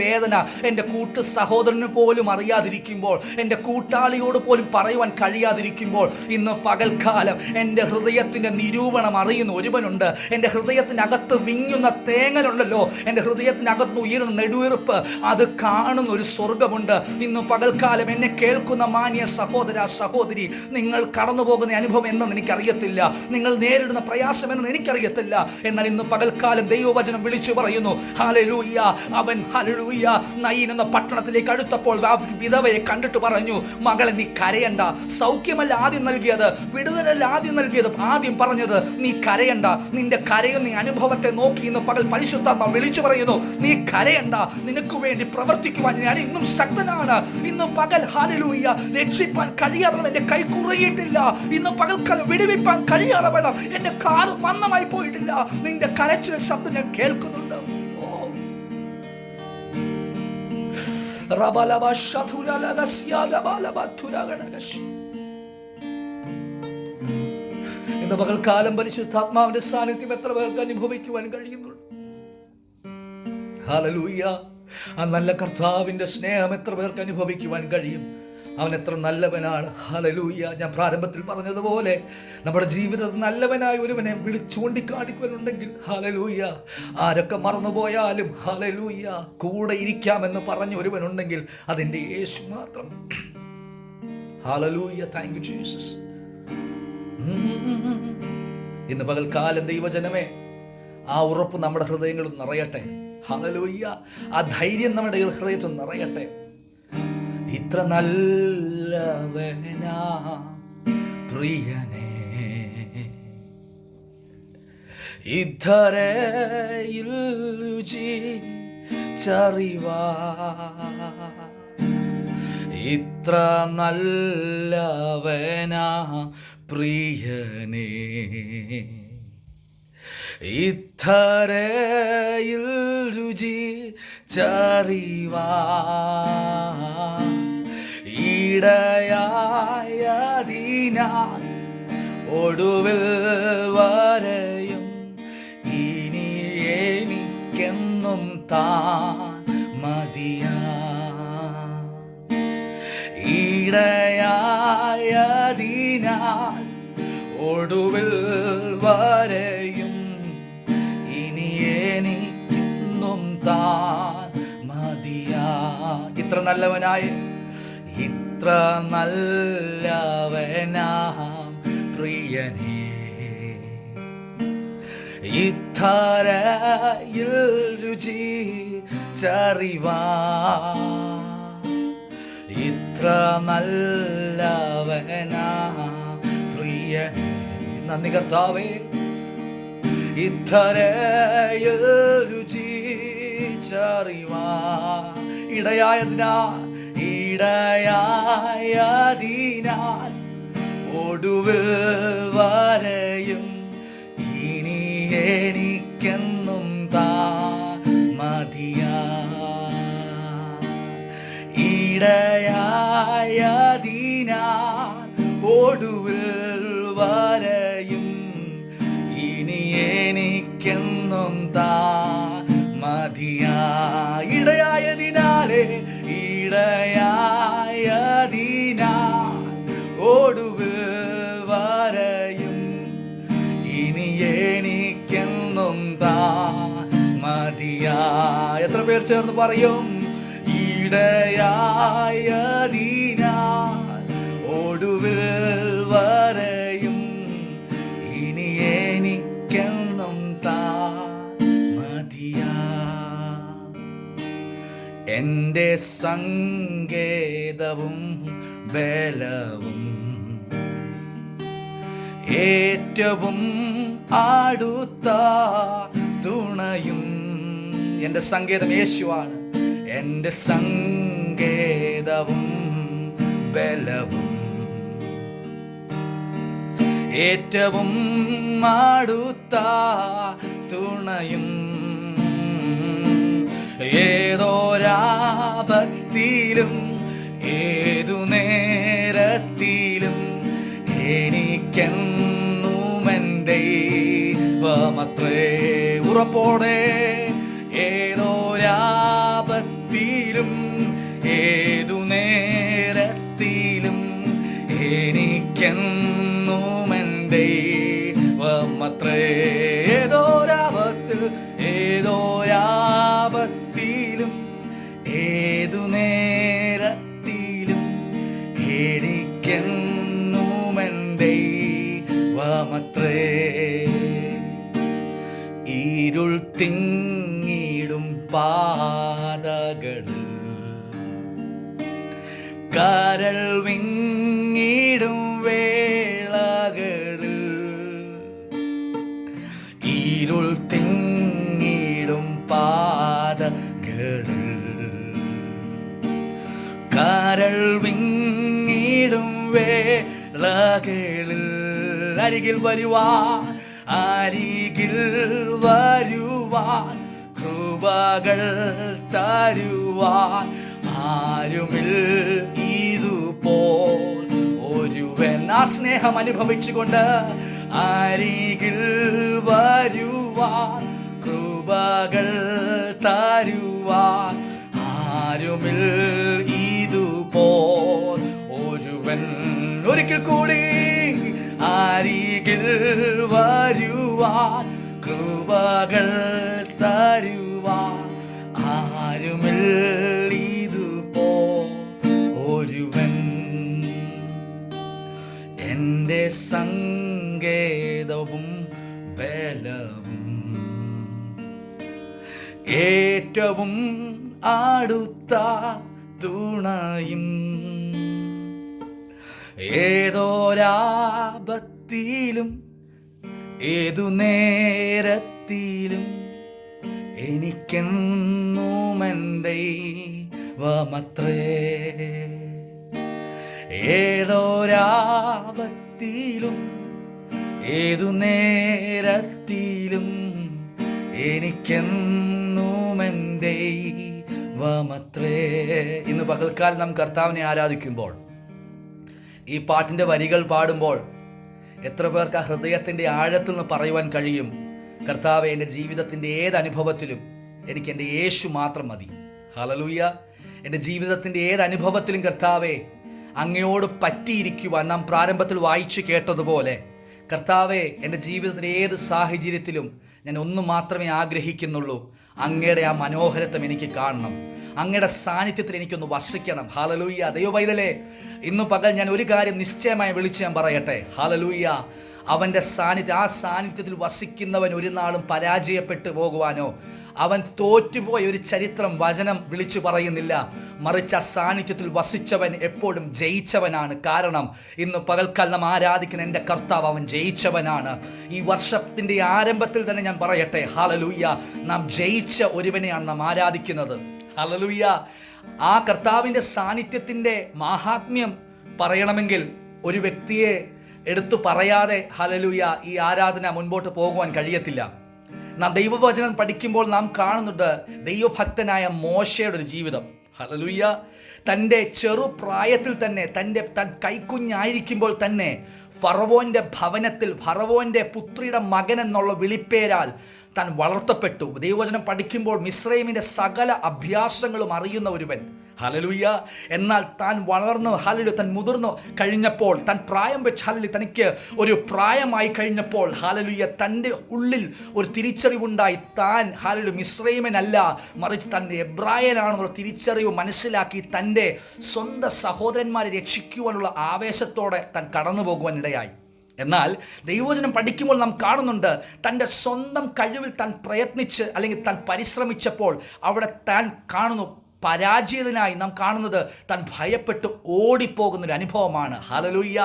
വേദന എൻ്റെ കൂട്ട് സഹോദരന് പോലും അറിയാതിരിക്കുമ്പോൾ, എൻ്റെ കൂട്ടാളിയോട് പോലും പറയുവാൻ കഴിയാതിരിക്കുമ്പോൾ, ഇന്ന് പകൽക്കാലം എൻ്റെ ഹൃദയത്തിൻ്റെ നിരൂപണം അറിയുന്ന ഒരുവനുണ്ട്. എൻ്റെ ഹൃദയത്തിനകത്ത് വിങ്ങുന്ന തേങ്ങലുണ്ടല്ലോ, എൻ്റെ ഹൃദയത്തിനകത്ത് ഉയരുന്ന നെടുവീർപ്പ്, അത് കാണുന്ന ഒരു സ്വർഗമുണ്ട്. ഇന്ന് പകൽക്കാലം എന്നെ കേൾക്കുന്ന മാന്യ സഹോദര സഹോദരി, നിങ്ങൾ കടന്നു പോകുന്ന അനുഭവം എന്തെന്ന് എനിക്കറിയത്തില്ല, നിങ്ങൾ നേരിടുന്ന പ്രയാസം എന്തെന്ന് എനിക്കറിയത്തില്ല. എന്നാൽ ഇന്ന് പകൽക്കാലം ദൈവവചനം വിളിച്ചു പറയുന്നു, ഹല്ലേലൂയ അവൻ ഹല്ലേലൂയ നയീൻ എന്ന പട്ടണത്തിലേക്ക് അടുത്തപ്പോൾ വിധവയെ കണ്ടിട്ട് പറഞ്ഞു, മകളെ നീ കരയണ്ട. സൗഖ്യമല്ല ആദ്യം നൽകിയത്, വിടുതലല്ല ആദ്യം നൽകിയത്, ആദ്യം പറഞ്ഞത് നീ കരയണ്ട. നിന്റെ കരയുന്ന അനുഭവത്തെ നോക്കി ഇന്ന് പകൽ പരിശുദ്ധാത്മാവ് വിളിച്ചു പറയുന്നു, നീ കരയണ്ട, നിനക്ക് വേണ്ടി പ്രവർത്തിക്കുവാൻ ഞാൻ ഇന്നും ശക്തനാണ്. ഇന്ന് പകൽ ഹല്ലേലൂയ രക്ഷിപ്പാൻ കഴിയാതെ എന്റെ കൈ കുറയിട്ടില്ല. ഇന്ന് പകൽക്കാലം വിടുവിപ്പാൻ കഴിയാതെ വേണം, എന്റെ കാത് മന്ദമായി പോയിട്ടില്ല. നിന്റെ കരച്ചിലെ ശബ്ദം ഞാൻ കേൾക്കുന്നുണ്ട്. ഇന്ന് പകൽക്കാലം പരിശുദ്ധാത്മാവിന്റെ സാന്നിധ്യം എത്ര പേർക്ക് അനുഭവിക്കുവാൻ കഴിയുന്നുള്ളൂ? ഹല്ലേലൂയ. ആ നല്ല കർത്താവിന്റെ സ്നേഹം എത്ര പേർക്ക് അനുഭവിക്കുവാൻ കഴിയും? അവൻ എത്ര നല്ലവനാണ്. ഹല്ലേലൂയ. ഞാൻ പ്രാരംഭത്തിൽ പറഞ്ഞതുപോലെ നമ്മുടെ ജീവിതത്തിൽ നല്ലവനായ ഒരുവനെ ചൂണ്ടിക്കാണിക്കുവാനുണ്ടെങ്കിൽ, ഹല്ലേലൂയ, ആരൊക്കെ മറന്നുപോയാലും ഹല്ലേലൂയ കൂടെ ഇരിക്കാമെന്ന് പറഞ്ഞ ഒരുവനുണ്ടെങ്കിൽ അതിൻ്റെ യേശു മാത്രം. ഹല്ലേലൂയ. Thank you Jesus. ഇന്ന് പകൽക്കാലം ദൈവജനമേ, ആ ഉറപ്പ് നമ്മുടെ ഹൃദയങ്ങളിൽ നിറയട്ടെ. ഹല്ലേലൂയ. ആ ധൈര്യം നമ്മുടെ ഹൃദയത്തിൽ നിറയട്ടെ. ഇത്ര നല്ലവനാ പ്രിയനേ, ഇധരയിൽ രുചിച്ചറിവാ, ഇത്ര നല്ലവനാ പ്രിയനേ, ഇധരയിൽ രുചിച്ചറിവാ, ഇടയായതിനാൽ ഒടുവിൽ വരെയും ഇനി എനിക്കെന്നും താൻ മതിയാ, ഇടയായതിനാൽ ഒടുവിൽ വരെയും ഇനി എനിക്കെന്നും താൻ മതിയാ. ഇത്ര നല്ലവനായ, ഇത്ര നല്ലവനാം പ്രിയനേ, ഇധരയിൽ രുചിച്ചറിവാ, ഇത്ര നല്ലവനാം പ്രിയനേ. നന്ദി കർത്താവേ. ഇധരയിൽ രുചിച്ചറിവാ, ഇടയായതിനാൽ ഒടുവിൽ വരെയും ഇനി എനിക്കെന്നും താൻ മതിയാ, ഇടയായതിനാൽ ഒടുവിൽ വരെയും ഇനി എനിക്കെന്നും താൻ മതിയാ, ഇടയായതിനാലേ, ഇടയായതിനാൽ ഒടുവിൽ വരെയും ഇനി എനിക്കെന്നും താൻ മതിയാ. എത്ര പേർ ചേർന്ന് പറയും? ഇടയായതിനാൽ ഒടുവിൽ വരെയും ഇനി എനിക്കെന്നും താൻ മതിയാ. എൻ്റെ സങ്കേതവും ബലവും ഏറ്റവും അടുത്ത തുണയും. എൻ്റെ സങ്കേതം യേശുവാണ്. എൻ്റെ സങ്കേതവും ബലവും ഏറ്റവും അടുത്ത തുണയും. ഏതൊരാപത്തിലും ഏതു നേരത്തിലും എനിക്കെന്നുമെൻ്റെ ദൈവമത്രേ. ഉറപ്പോടെ ഏതൊരാപത്തിലും ഏതു നേരത്തിലും എനിക്കെന്നുമെൻ്റെ ദൈവമത്രേ. ഏതൊരാപത്തിലും ഏതു നേരത്തിലും എനിക്കെന്നുമെൻ്റെ ദൈവമത്രേ. ഇരുൾ തിങ്ങിടും പാതകളിൽ കരൾ വിങ്ങിടും വേളകളിൽ ഇരുൾ തിങ്ങിടും പാതകളിൽ കരൾ വിങ്ങിടും വേളകളിൽ അരികിൽ വരുവാൻ കൃപകൾ തരുവാൻ ആരുമിൽ ഇതുപോൽ ഒരുവൻ. ആ സ്നേഹം അനുഭവിച്ചുകൊണ്ട് അരികിൽ വരുവാൻ, കൃപകൾ തരുവാൻ. ആരുമിൽ ഇതുപോൽ ഒരുവൻ. ഒരിക്കൽ കൂടി അരികിൽ വരുവാൻ, കൃപകൾ തരുവാൻ. ആരുമിൽ ഇതുപോൽ ഒരുവൻ. എൻ്റെ സങ്കേതവും ബലവും ഏറ്റവും അടുത്ത തുണയും, ഏതോരാപത്തിലും ഏതു നേരത്തിലും എനിക്കെന്നും എൻ്റെ ദൈവമത്രേ. ഏതോരാപത്തിലും ഏതു നേരത്തിലും എനിക്കെന്നും എൻ്റെ ദൈവമത്രേ. ഇന്ന് പകൽക്കാലം നാം കർത്താവിനെ ആരാധിക്കുമ്പോൾ, ഈ പാട്ടിൻ്റെ വരികൾ പാടുമ്പോൾ എത്ര പേർക്ക് ആ ഹൃദയത്തിൻ്റെ ആഴത്തിൽ നിന്ന് പറയുവാൻ കഴിയും, കർത്താവെ, എൻ്റെ ജീവിതത്തിൻ്റെ ഏത് അനുഭവത്തിലും എനിക്ക് എൻ്റെ യേശു മാത്രം മതി. ഹല്ലേലൂയ. എൻ്റെ ജീവിതത്തിൻ്റെ ഏത് അനുഭവത്തിലും കർത്താവെ, അങ്ങയോട് പറ്റിയിരിക്കുവാൻ നാം പ്രാരംഭത്തിൽ വായിച്ചു കേട്ടതുപോലെ, കർത്താവെ, എൻ്റെ ജീവിതത്തിൻ്റെ ഏത് സാഹചര്യത്തിലും ഞാൻ ഒന്ന് മാത്രമേ ആഗ്രഹിക്കുന്നുള്ളൂ, അങ്ങയുടെ ആ മനോഹരത്വം എനിക്ക് കാണണം, അങ്ങയുടെ സാന്നിധ്യത്തിൽ എനിക്കൊന്ന് വസിക്കണം. ഹല്ലേലൂയ. ദൈവപൈതലേ, ഇന്ന് പകൽ ഞാൻ ഒരു കാര്യം നിശ്ചയമായി വിളിച്ച് ഞാൻ പറയട്ടെ. ഹല്ലേലൂയ. അവൻ്റെ സാന്നിധ്യം, ആ സാന്നിധ്യത്തിൽ വസിക്കുന്നവൻ ഒരു നാളും പരാജയപ്പെട്ടു പോകുവാനോ അവൻ തോറ്റുപോയ ഒരു ചരിത്രം വചനം വിളിച്ചു പറയുന്നില്ല. മറിച്ച് ആ സാന്നിധ്യത്തിൽ വസിച്ചവൻ എപ്പോഴും ജയിച്ചവനാണ്. കാരണം ഇന്ന് പകൽക്കാലം നാം ആരാധിക്കുന്ന എൻ്റെ കർത്താവ്, അവൻ ജയിച്ചവനാണ്. ഈ വർഷത്തിൻ്റെ ആരംഭത്തിൽ തന്നെ ഞാൻ പറയട്ടെ, ഹല്ലേലൂയ, നാം ജയിച്ച ഒരുവനെയാണ് നാം ആരാധിക്കുന്നത്. ഹല്ലേലൂയ. ആ കർത്താവിൻ്റെ സാന്നിധ്യത്തിൻ്റെ മാഹാത്മ്യം പറയണമെങ്കിൽ ഒരു വ്യക്തിയെ എടുത്തു പറയാതെ ഹല്ലേലൂയ ഈ ആരാധന മുൻപോട്ട് പോകുവാൻ കഴിയത്തില്ല. നാം ദൈവവചനം പഠിക്കുമ്പോൾ നാം കാണുന്നുണ്ട് ദൈവഭക്തനായ മോശയുടെ ഒരു ജീവിതം. ഹല്ലേലൂയ. തൻ്റെ ചെറുപ്രായത്തിൽ തന്നെ, താൻ കൈക്കുഞ്ഞായിരിക്കുമ്പോൾ തന്നെ ഫറവോൻ്റെ ഭവനത്തിൽ ഫറവോൻ്റെ പുത്രിയുടെ മകൻ എന്നുള്ള വിളിപ്പേരാൽ താൻ വളർത്തപ്പെട്ടു. ദൈവവചനം പഠിക്കുമ്പോൾ മിസ്രൈമിൻ്റെ സകല അഭ്യാസങ്ങളും അറിയുന്ന ഒരുവൻ. ഹല്ലേലൂയ. എന്നാൽ താൻ വളർന്നു, ഹല്ലേലൂയ, താൻ മുതിർന്നു കഴിഞ്ഞപ്പോൾ, താൻ പ്രായം വെച്ച്, ഹല്ലേലൂയ, തനിക്ക് ഒരു പ്രായമായി കഴിഞ്ഞപ്പോൾ, ഹല്ലേലൂയ, തൻ്റെ ഉള്ളിൽ ഒരു തിരിച്ചറിവുണ്ടായി. താൻ, ഹല്ലേലൂയ, മിസ്രൈമനല്ല, മറിച്ച് താൻ എബ്രായനാണെന്നുള്ള തിരിച്ചറിവ് മനസ്സിലാക്കി തൻ്റെ സ്വന്തം സഹോദരന്മാരെ രക്ഷിക്കുവാനുള്ള ആവേശത്തോടെ താൻ കടന്നു പോകുവാനിടയായി. എന്നാൽ ദൈവവചനം പഠിക്കുമ്പോൾ നാം കാണുന്നുണ്ട്, തൻ്റെ സ്വന്തം കഴിവിൽ താൻ പ്രയത്നിച്ച് അല്ലെങ്കിൽ താൻ പരിശ്രമിച്ചപ്പോൾ അവിടെ താൻ കാണുന്നു പരാജയനായി. നാം കാണുന്നത് താൻ ഭയപ്പെട്ട് ഓടിപ്പോകുന്നൊരു അനുഭവമാണ്. ഹല്ലേലൂയ.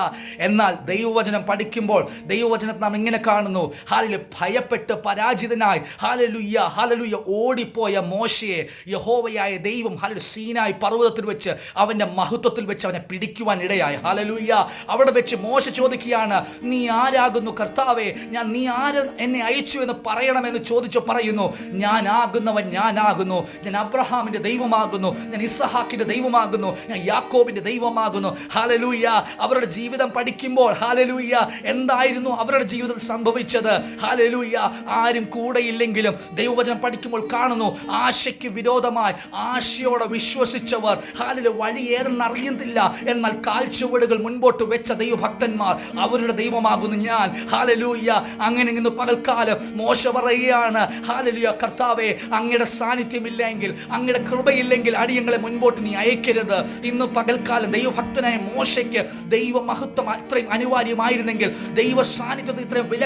എന്നാൽ ദൈവവചനം പഠിക്കുമ്പോൾ ദൈവവചനത്തെ നാം ഇങ്ങനെ കാണുന്നു, ഹല്ലേലൂയ, ഭയപ്പെട്ട് പരാജിതനായി, ഹല്ലേലൂയ, ഹല്ലേലൂയ, ഓടിപ്പോയ മോശയെ യഹോവയായ ദൈവം, ഹല്ലേലൂയ, സീനായി പർവ്വതത്തിൽ വെച്ച് അവൻ്റെ മഹത്വത്തിൽ വെച്ച് അവനെ പിടിക്കുവാൻ ഇടയായി. ഹല്ലേലൂയ. അവിടെ വെച്ച് മോശ ചോദിക്കുകയാണ്, നീ ആരാകുന്നു കർത്താവേ? നീ ആര് എന്നെ അയച്ചു എന്ന് പറയണമെന്ന് ചോദിച്ചു പറയുന്നു, ഞാനാകുന്നവൻ ഞാനാകുന്നു. ഞാൻ അബ്രഹാമിൻ്റെ ദൈവമാകുന്നു, ഞാൻ ഇസ്ഹാക്കിന്റെ ദൈവമാകുന്നു, ഞാൻ യാക്കോബിന്റെ ദൈവമാകുന്നു. ഹല്ലേലൂയ. അവരുടെ ജീവിതം പഠിക്കുമ്പോൾ, ഹല്ലേലൂയ, എന്തായിരുന്നു അവരുടെ ജീവിതത്തിൽ സംഭവിച്ചത്? ഹല്ലേലൂയ. ആരും കൂടെയില്ലെങ്കിലും ദൈവവചനം പഠിക്കുമ്പോൾ കാണുന്നു, ആശയ്ക്ക് വിരോധമായി ആശയോടെ വിശ്വസിച്ചവർ, ഹല്ലേലൂയ, വഴി ഏതെന്ന് അറിയുന്നില്ല, എന്നാൽ കാൽച്ചുവടുകൾ മുൻപോട്ട് വെച്ച ദൈവഭക്തന്മാർ, അവരുടെ ദൈവമാകുന്നു ഞാൻ. ഹല്ലേലൂയ. അങ്ങനെ ഇന്ന് പകൽക്കാലം മോശ പറയുകയാണ്, ഹല്ലേലൂയ, കർത്താവേ, അങ്ങയുടെ സാന്നിധ്യമില്ലെങ്കിൽ, അങ്ങയുടെ കൃപയില്ലെങ്കിൽ അടിയങ്ങളെ മുൻപോട്ട് നീ അയക്കരുത്. ഇന്ന് പകൽക്കാലം ദൈവഭക്തനായ മോശയ്ക്ക് ദൈവമഹത്വം അത്രയും അനിവാര്യമായിരുന്നെങ്കിൽ, ദൈവ സാന്നിധ്യത്തിൽ ഇത്രയും വില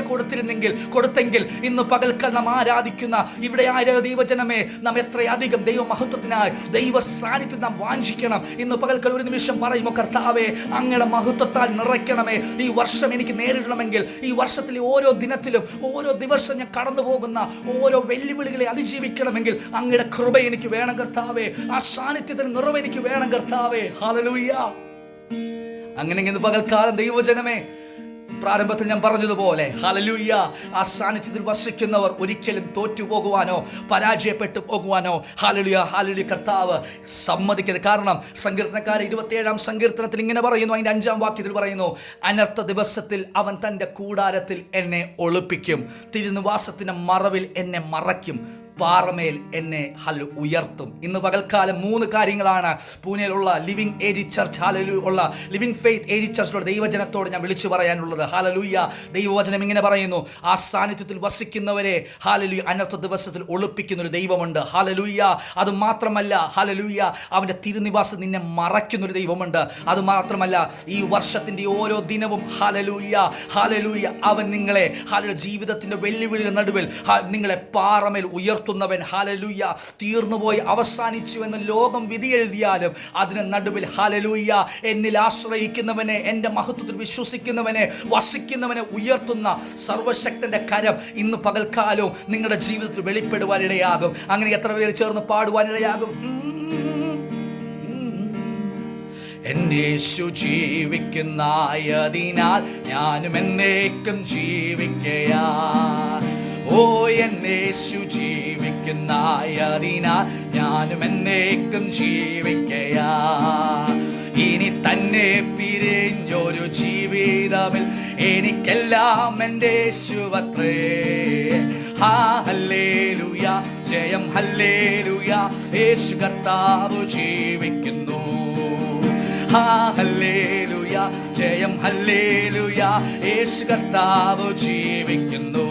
കൊടുത്തെങ്കിൽ ഇന്ന് പകൽക്കാലം നാം ആരാധിക്കുന്ന ഇവിടെ ആയ ദൈവജനമേ, നാം എത്രയധികം ദൈവമഹത്വത്തിനായി ദൈവ സാന്നിധ്യം നാം വാഞ്ചിക്കണം. ഇന്ന് പകൽക്കാലം ഒരു നിമിഷം പറയുമോ, കർത്താവേ, അങ്ങയുടെ മഹത്വത്താൽ നിറയ്ക്കണമേ. ഈ വർഷം എനിക്ക് നേരിടണമെങ്കിൽ, ഈ വർഷത്തിലെ ഓരോ ദിനത്തിലും ഓരോ ദിവസം ഞാൻ കടന്നു പോകുന്ന ഓരോ വെല്ലുവിളികളെ അതിജീവിക്കണമെങ്കിൽ അങ്ങയുടെ കൃപ എനിക്ക് വേണം കർത്താവേ. ആ സാന്നിധ്യത്തിന് നിറവ് എനിക്ക് വേണം കർത്താവേ. ഹല്ലേലൂയ. അങ്ങനെ ഇന്ന് പകൽക്കാലം ദൈവജനമേ, പ്രാരംഭത്തിൽ ഞാൻ പറഞ്ഞതുപോലെ ഹല്ലേലൂയ, ആ സാന്നിധ്യത്തിൽ വസിക്കുന്നവർ ഒരിക്കലും തോറ്റുപോകുവാനോ പരാജയപ്പെട്ടു പോകുവാനോ ഹല്ലേലൂയ ഹല്ലേലൂയ കർത്താവ് സമ്മതിക്കരുത്. കാരണം സങ്കീർത്തനക്കാരൻ 27-ാം സങ്കീർത്തനത്തിൽ ഇങ്ങനെ പറയുന്നു, അതിൻ്റെ 5-ാം വാക്യത്തിൽ പറയുന്നു, അനർത്ഥ ദിവസത്തിൽ അവൻ തൻ്റെ കൂടാരത്തിൽ എന്നെ ഒളിപ്പിക്കും, തിരുനിവാസത്തിൻ്റെ മറവിൽ എന്നെ മറയ്ക്കും, പാറമേൽ എന്നെ ഉയർത്തും. ഇന്ന് പകൽക്കാലം 3 കാര്യങ്ങളാണ് പൂനെയിലുള്ള ലിവിംഗ് ഏജ് ചർച്ച് ഉള്ള ലിവിംഗ് ഫെയ്ത്ത് ഏജ് ചർച്ചിലുള്ള ദൈവജനത്തോട് ഞാൻ വിളിച്ചു പറയാനുള്ളത്. ഹല്ലേലൂയ, ദൈവവചനം ഇങ്ങനെ പറയുന്നു, ആ സാന്നിധ്യത്തിൽ വസിക്കുന്നവരെ ഹല്ലേലൂയ അനർത്ഥ ദിവസത്തിൽ ഒളിപ്പിക്കുന്നൊരു ദൈവമുണ്ട്. ഹല്ലേലൂയ, അതുമാത്രമല്ല ഹല്ലേലൂയ അവൻ്റെ തിരുനിവാസം നിന്നെ മറയ്ക്കുന്നൊരു ദൈവമുണ്ട്. അതുമാത്രമല്ല ഈ വർഷത്തിൻ്റെ ഓരോ ദിനവും ഹല്ലേലൂയ ഹല്ലേലൂയ അവൻ നിങ്ങളെ ഹല്ലേലൂയ ജീവിതത്തിൻ്റെ വെല്ലുവിളിയുടെ നടുവിൽ നിങ്ങളെ പാറമേൽ ഉയർത്തും. ഹല്ലേലൂയ, തീർന്നുപോയി അവസാനിച്ചു എന്ന് ലോകം വിധി എഴുതിയാലും അതിന് നടുവിൽ ഹല്ലേലൂയ എന്നിൽ ആശ്രയിക്കുന്നവനെ, എൻ്റെ മഹത്വത്തിൽ വിശ്വസിക്കുന്നവനെ, വസിക്കുന്നവനെ ഉയർത്തുന്ന സർവശക്തന്റെ കരം ഇന്ന് പകൽക്കാലവും നിങ്ങളുടെ ജീവിതത്തിൽ വെളിപ്പെടുവാനിടയാകും. അങ്ങനെ എത്ര പേര് ചേർന്ന് പാടുവാനിടയാകും? എന്നേശു ജീവിക്കുന്നായതിനാൽ ഞാനും എന്നേക്കും ജീവിക്കയാ. ഓ എന്നേശു ജീവിക്കുന്നായതിനാൽ ഞാനും എന്നേക്കും ജീവിക്കയാ. ഇനി തന്നെ പിരിഞ്ഞൊരു ജീവിതമിൽ എനിക്കെല്ലാം എൻ്റെ യേശുവത്രേ. ഹല്ലേലൂയ, ജയം ഹല്ലേലൂയ, യേശു കർത്താവ് ജീവിക്കുന്നു. ഹല്ലേലൂയ, ജയം ഹല്ലേലൂയ, യേശു കർത്താവ് ജീവിക്കുന്നു.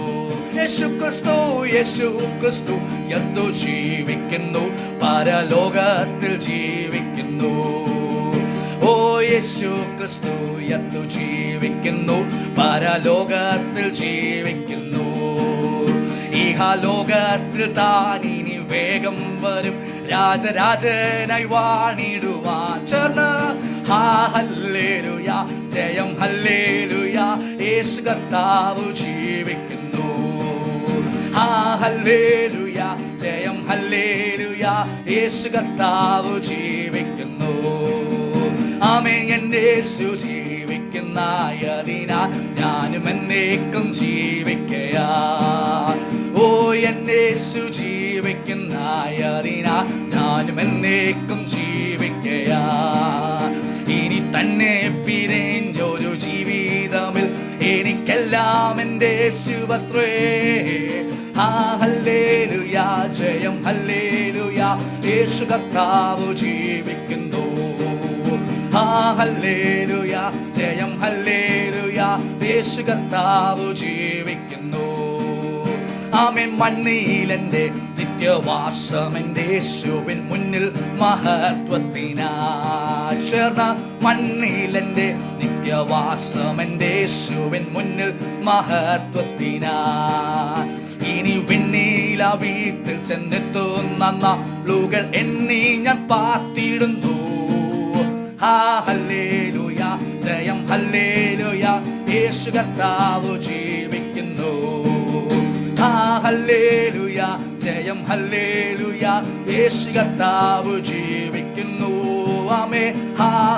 യേശു ക്രിസ്തു, യേശു ക്രിസ്തു എന്നു ജീവിക്കുന്നു, പരലോകത്തിൽ ജീവിക്കുന്നു. ഓ യേശു ക്രിസ്തു എന്നു ജീവിക്കുന്നു, പരലോകത്തിൽ ജീവിക്കുന്നു. ഇഹലോകത്തിൽ താൻ ഇനി വേഗം വരും, രാജരാജനായി വാണിടുവാൻ. ചേർന്ന് ഹല്ലേലൂയ, ജയം ഹല്ലേലൂയ, യേശു കർത്താവ് ജീവിക്കുന്നു. ഹല്ലേലൂയ, ജയം ഹല്ലേലൂയ, യേശു കർത്താവ് ജീവിക്കുന്നു. ആമേൻ, എൻ്റെ യേശു ജീവിക്കുന്നായതിനാൽ ഞാനും എന്നേക്കും ജീവിക്കയാ. ഓ എൻ്റെ യേശു ജീവിക്കുന്നായതിനാൽ ഞാനും എന്നേക്കും ജീവിക്കയാ. ഇനി തന്നെ പിരിഞ്ഞൊരു ജീവിതമിൽ എനിക്കെല്ലാം എൻ്റെ യേശുവത്രേ. ഹല്ലേലൂയ, ജയം ഹല്ലേലൂയ, യേശു കർത്താവ് ജീവിക്കുന്നു. ഹല്ലേലൂയ, ജയം ഹല്ലേലൂയ, യേശു കർത്താവ് ജീവിക്കുന്നു. ആമേൻ, മണ്ണിലെൻ്റെ നിത്യവാസം എൻ്റെ യേശുവിൻ മുന്നിൽ മഹത്വത്തിനാ. ചേർന്ന മണ്ണിലെൻ്റെ നിത്യവാസം എൻ്റെ യേശുവിൻ മുന്നിൽ മഹത്വത്തിനാ. ഇനി വെണ്ണീല വീട്ടിൽ ചെന്നെത്തുന്ന നാളുകൾ എണ്ണി ഞാൻ പാർത്തിടുന്നു. ഹല്ലേലൂയ, ജയം ഹല്ലേലൂയ, യേശു കർത്താവ് ജീവിക്കുന്നു. ഹല്ലേലൂയ, ജയം ഹല്ലേലൂയ, യേശു കർത്താവ് ജീവിക്കുന്നു. ആമേൻ,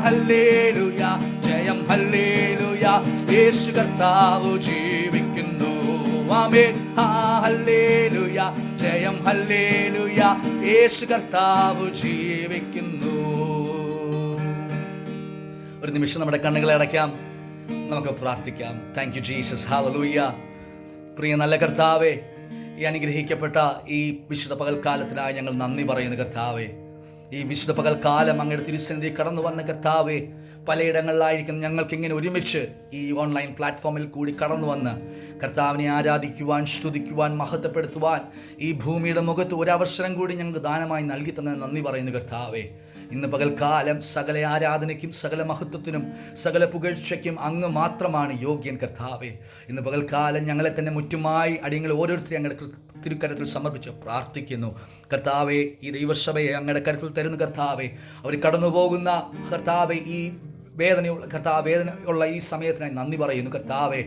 ഹല്ലേലൂയ, ജയം ഹല്ലേലൂയ, യേശു കർത്താവ് ജീവിക്കുന്നു. ആമേൻ, ഹല്ലേലൂയ, ജയം ഹല്ലേലൂയ, യേശു കർത്താവ് ജീവിക്കുന്നു. ഒരു നിമിഷം നമ്മുടെ കണ്ണുകളെ അടയ്ക്കാം, നമുക്ക് പ്രാർത്ഥിക്കാം. Thank you Jesus. ഹല്ലേലൂയ. പ്രിയ നല്ല കർത്താവേ, ഈ അനുഗ്രഹിക്കപ്പെട്ട ഈ വിശുദ്ധ പകൽക്കാലത്തിനായി ഞങ്ങൾ നന്ദി പറയുന്നു കർത്താവേ. ഈ വിശുദ്ധ പകൽക്കാലം അങ്ങയുടെ തിരുസന്നിധി കടന്നു വന്ന കർത്താവേ, പലയിടങ്ങളിലായിരിക്കുന്ന ഞങ്ങൾക്ക് ഇങ്ങനെ ഒരുമിച്ച് ഈ ഓൺലൈൻ പ്ലാറ്റ്ഫോമിൽ കൂടി കടന്നു വന്ന് കർത്താവിനെ ആരാധിക്കുവാൻ, സ്തുതിക്കുവാൻ, മഹത്വപ്പെടുത്തുവാൻ ഈ ഭൂമിയുടെ മുഖത്ത് ഒരവസരം കൂടി ഞങ്ങൾക്ക് ദാനമായി നൽകി തന്നെ നന്ദി പറയുന്നു കർത്താവേ. ഇന്ന് പകൽക്കാലം സകല ആരാധനയ്ക്കും സകല മഹത്വത്തിനും സകല പുകഴ്ചയ്ക്കും അങ്ങ് മാത്രമാണ് യോഗ്യൻ കർത്താവേ. ഇന്ന് പകൽക്കാലം ഞങ്ങളെ തന്നെ മുറ്റുമായി അടിയങ്ങൾ ഓരോരുത്തരെയും അങ്ങയുടെ തിരുക്കരത്തിൽ സമർപ്പിച്ച് പ്രാർത്ഥിക്കുന്നു കർത്താവേ. ഈ ദൈവസഭയെ അങ്ങയുടെ കരത്തിൽ തരുന്ന കർത്താവേ, അവർ കടന്നു പോകുന്ന കർത്താവേ ഈ വേദനയുള്ള വേദനയുള്ള ഈ സമയത്തിനായി നന്ദി പറയുന്നു കർത്താവേ.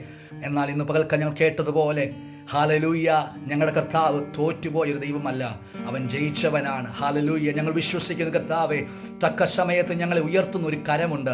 എന്നാൽ ഇന്ന് പകൽക്കാലം ഞങ്ങൾ കേട്ടതുപോലെ ഹല്ലേലൂയ. ഞങ്ങളുടെ കർത്താവ് തോറ്റുപോയൊരു ദൈവമല്ല, അവൻ ജയിച്ചവനാണ്. ഹല്ലേലൂയ. ഞങ്ങൾ വിശ്വസിക്കുന്ന കർത്താവെ, തക്ക സമയത്ത് ഞങ്ങളെ ഉയർത്തുന്ന ഒരു കരമുണ്ട്,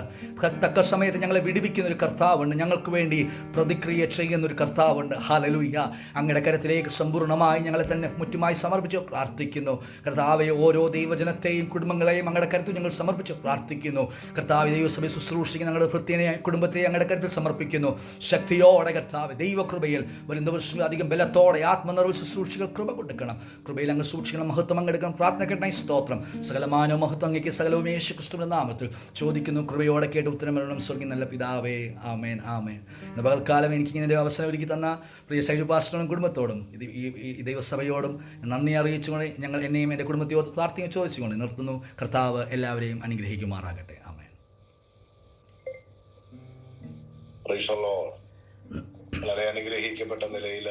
തക്ക സമയത്ത് ഞങ്ങളെ വിടുവിക്കുന്ന ഒരു കർത്താവുണ്ട്, ഞങ്ങൾക്ക് വേണ്ടി പ്രതിക്രിയ ചെയ്യുന്ന ഒരു കർത്താവുണ്ട്. ഹല്ലേലൂയ. അങ്ങയുടെ കരത്തിലേക്ക് സമ്പൂർണ്ണമായി ഞങ്ങളെ തന്നെ മുറ്റുമായി സമർപ്പിച്ച് പ്രാർത്ഥിക്കുന്നു കർത്താവെ. ഓരോ ദൈവജനത്തെയും കുടുംബങ്ങളെയും അങ്ങയുടെ കരുത്തിൽ ഞങ്ങൾ സമർപ്പിച്ച് പ്രാർത്ഥിക്കുന്നു കർത്താവ്. ദൈവസഭ ശുശ്രൂഷിക്കുന്ന ഞങ്ങളുടെ ഭൃത്യനെ കുടുംബത്തെ അങ്ങയുടെ കരുത്തിൽ സമർപ്പിക്കുന്നു. ശക്തിയോടെ കർത്താവ്, ദൈവകൃപയിൽ വരും ദിവസങ്ങൾ അധികം ബലത്തോടെ ആത്മനിർവ്വ ശുശ്രൂഷികൾ കൃപ കൊടുക്കണം. കൃപയിൽ അങ്ങ് സൂക്ഷിക്കണം, മഹത്വം അങ്ങെടുക്കണം. പ്രാർത്ഥന കേട്ടായി സ്തോത്രം. സകലമാനോ മഹത്വം അങ്ങേക്ക്, സകലവും യേശു ക്രിസ്തുവിന്റെ നാമത്തിൽ ചോദിക്കുന്നു. കൃപയോടെ കേട്ട് ഉത്തരം വരണം സ്വർഗ്ഗീയ നല്ല പിതാവേ. ആമേൻ, ആമേൻ. ഇന്ന് പകൽക്കാലം എനിക്കിങ്ങനെ ഒരു അവസരം ഒരുക്കി തന്ന പ്രിയ ഷൈജു പാസ്റ്ററും കുടുംബത്തോടും ഈ ദൈവസഭയോടും നന്ദി അറിയിച്ചുകൊണ്ട് ഞങ്ങൾ എന്നെയും എൻ്റെ കുടുംബത്തെയോട് പ്രാർത്ഥന ചോദിച്ചുകൊണ്ട് നിർത്തുന്നു. കർത്താവ് എല്ലാവരെയും അനുഗ്രഹിക്കുമാറാകട്ടെ. ആമേൻ.
വളരെ അനുഗ്രഹിക്കപ്പെട്ട നിലയിൽ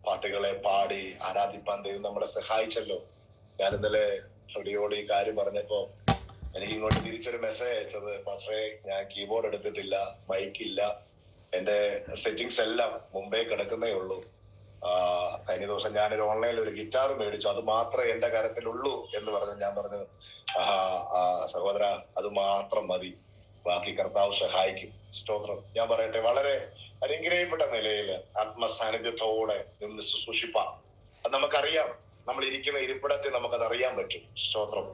പാട്ടുകളെ പാടി ആരാധിപ്പാൻ ദൈവം നമ്മളെ സഹായിച്ചല്ലോ. ഞാൻ ഇന്നലെ ഫ്രെഡിയോട് ഈ കാര്യം പറഞ്ഞപ്പോ എനിക്ക് ഇങ്ങോട്ട് തിരിച്ചൊരു മെസ്സേജ് അയച്ചത്, പാസ്റ്ററെ ഞാൻ കീബോർഡ് എടുത്തിട്ടില്ല, മൈക്കില്ല, എന്റെ സെറ്റിങ്സ് എല്ലാം മുമ്പേ കിടക്കുന്നേ ഉള്ളൂ. കഴിഞ്ഞ ദിവസം ഞാനൊരു ഓൺലൈനിൽ ഒരു ഗിറ്റാർ മേടിച്ചു, അത് മാത്രമേ എന്റെ കരത്തിലുള്ളൂ എന്ന് പറഞ്ഞു. ഞാൻ പറഞ്ഞു, സഹോദര അത് മാത്രം മതി, ബാക്കി കർത്താവ് സഹായിക്കും. സ്തോത്രം. ഞാൻ പറയട്ടെ, വളരെ അനുഗ്രഹിക്കപ്പെട്ട നിലയിൽ ആത്മസാന്നിധ്യത്തോടെ നിന്ന് ശുശ്രൂഷിപ്പാം. അത് നമുക്കറിയാം, നമ്മൾ ഇരിക്കുന്ന ഇരിപ്പിടത്തിൽ നമുക്കത് അറിയാൻ പറ്റും. സ്തോത്രം.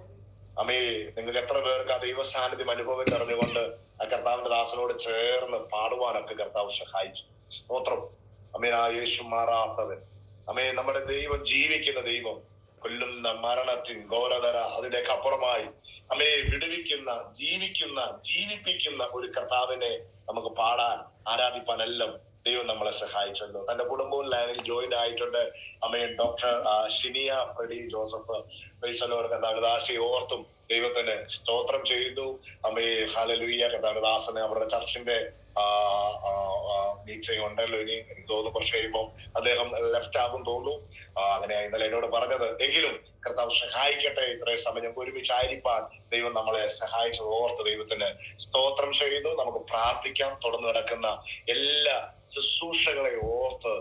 അമ്മേ, നിങ്ങൾക്ക് എത്ര പേർക്ക് ആ ദൈവ സാന്നിധ്യം അനുഭവം അറിഞ്ഞുകൊണ്ട് ആ കർത്താവിന്റെ ദാസനോട് ചേർന്ന് പാടുവാനൊക്കെ കർത്താവ് സഹായിച്ചു. സ്തോത്രം. അമ്മേ, ആ യേശു മാറാത്തവൻ. അമ്മേ, നമ്മുടെ ദൈവം ജീവിക്കുന്ന ദൈവം, കൊല്ലുന്ന മരണത്തിൻ ഘോരതര അതിന്റെയൊക്കെ അപ്പുറമായി അമ്മേ വിടുവിക്കുന്ന, ജീവിപ്പിക്കുന്ന ഒരു കർത്താവിനെ നമുക്ക് പാടാൻ, ആരാധിപ്പാൻ എല്ലാം ദൈവം നമ്മളെ സഹായിച്ചല്ലോ. തന്റെ കുടുംബവും ലൈനിൽ ജോയിൻ ആയിട്ടുണ്ട്. അമ്മയെ ഡോക്ടർ ഷിനിയ ഫ്രെഡി ജോസഫ് കർത്താവിദാസി ഓർത്തും ദൈവത്തിന് സ്തോത്രം ചെയ്തു. അമ്മയെ ഹല്ലേലൂയ. കർത്താവിദാസനെ അവരുടെ ചർച്ചിന്റെ മീറ്റിംഗ് ഉണ്ടല്ലോ, ഇനി എനിക്ക് തോന്നുന്നു കുറച്ച് കഴിയുമ്പോൾ അദ്ദേഹം ലെഫ്റ്റ് ആകും തോന്നുന്നു. അങ്ങനെ ഇന്നലെ എന്നോട് പറഞ്ഞത്. എങ്കിലും കർത്താവ് സഹായിക്കട്ടെ, ഇത്രയും സമയം ഞങ്ങൾക്ക് ഒരുമിച്ചായിരിക്കാൻ ദൈവം നമ്മളെ സഹായിച്ചത് ഓർത്ത് ദൈവത്തിന് സ്തോത്രം ചെയ്യുന്നു. നമുക്ക് പ്രാർത്ഥിക്കാം. തുടർന്ന് നടക്കുന്ന എല്ലാ ശുശ്രൂഷകളെ ഓർത്ത്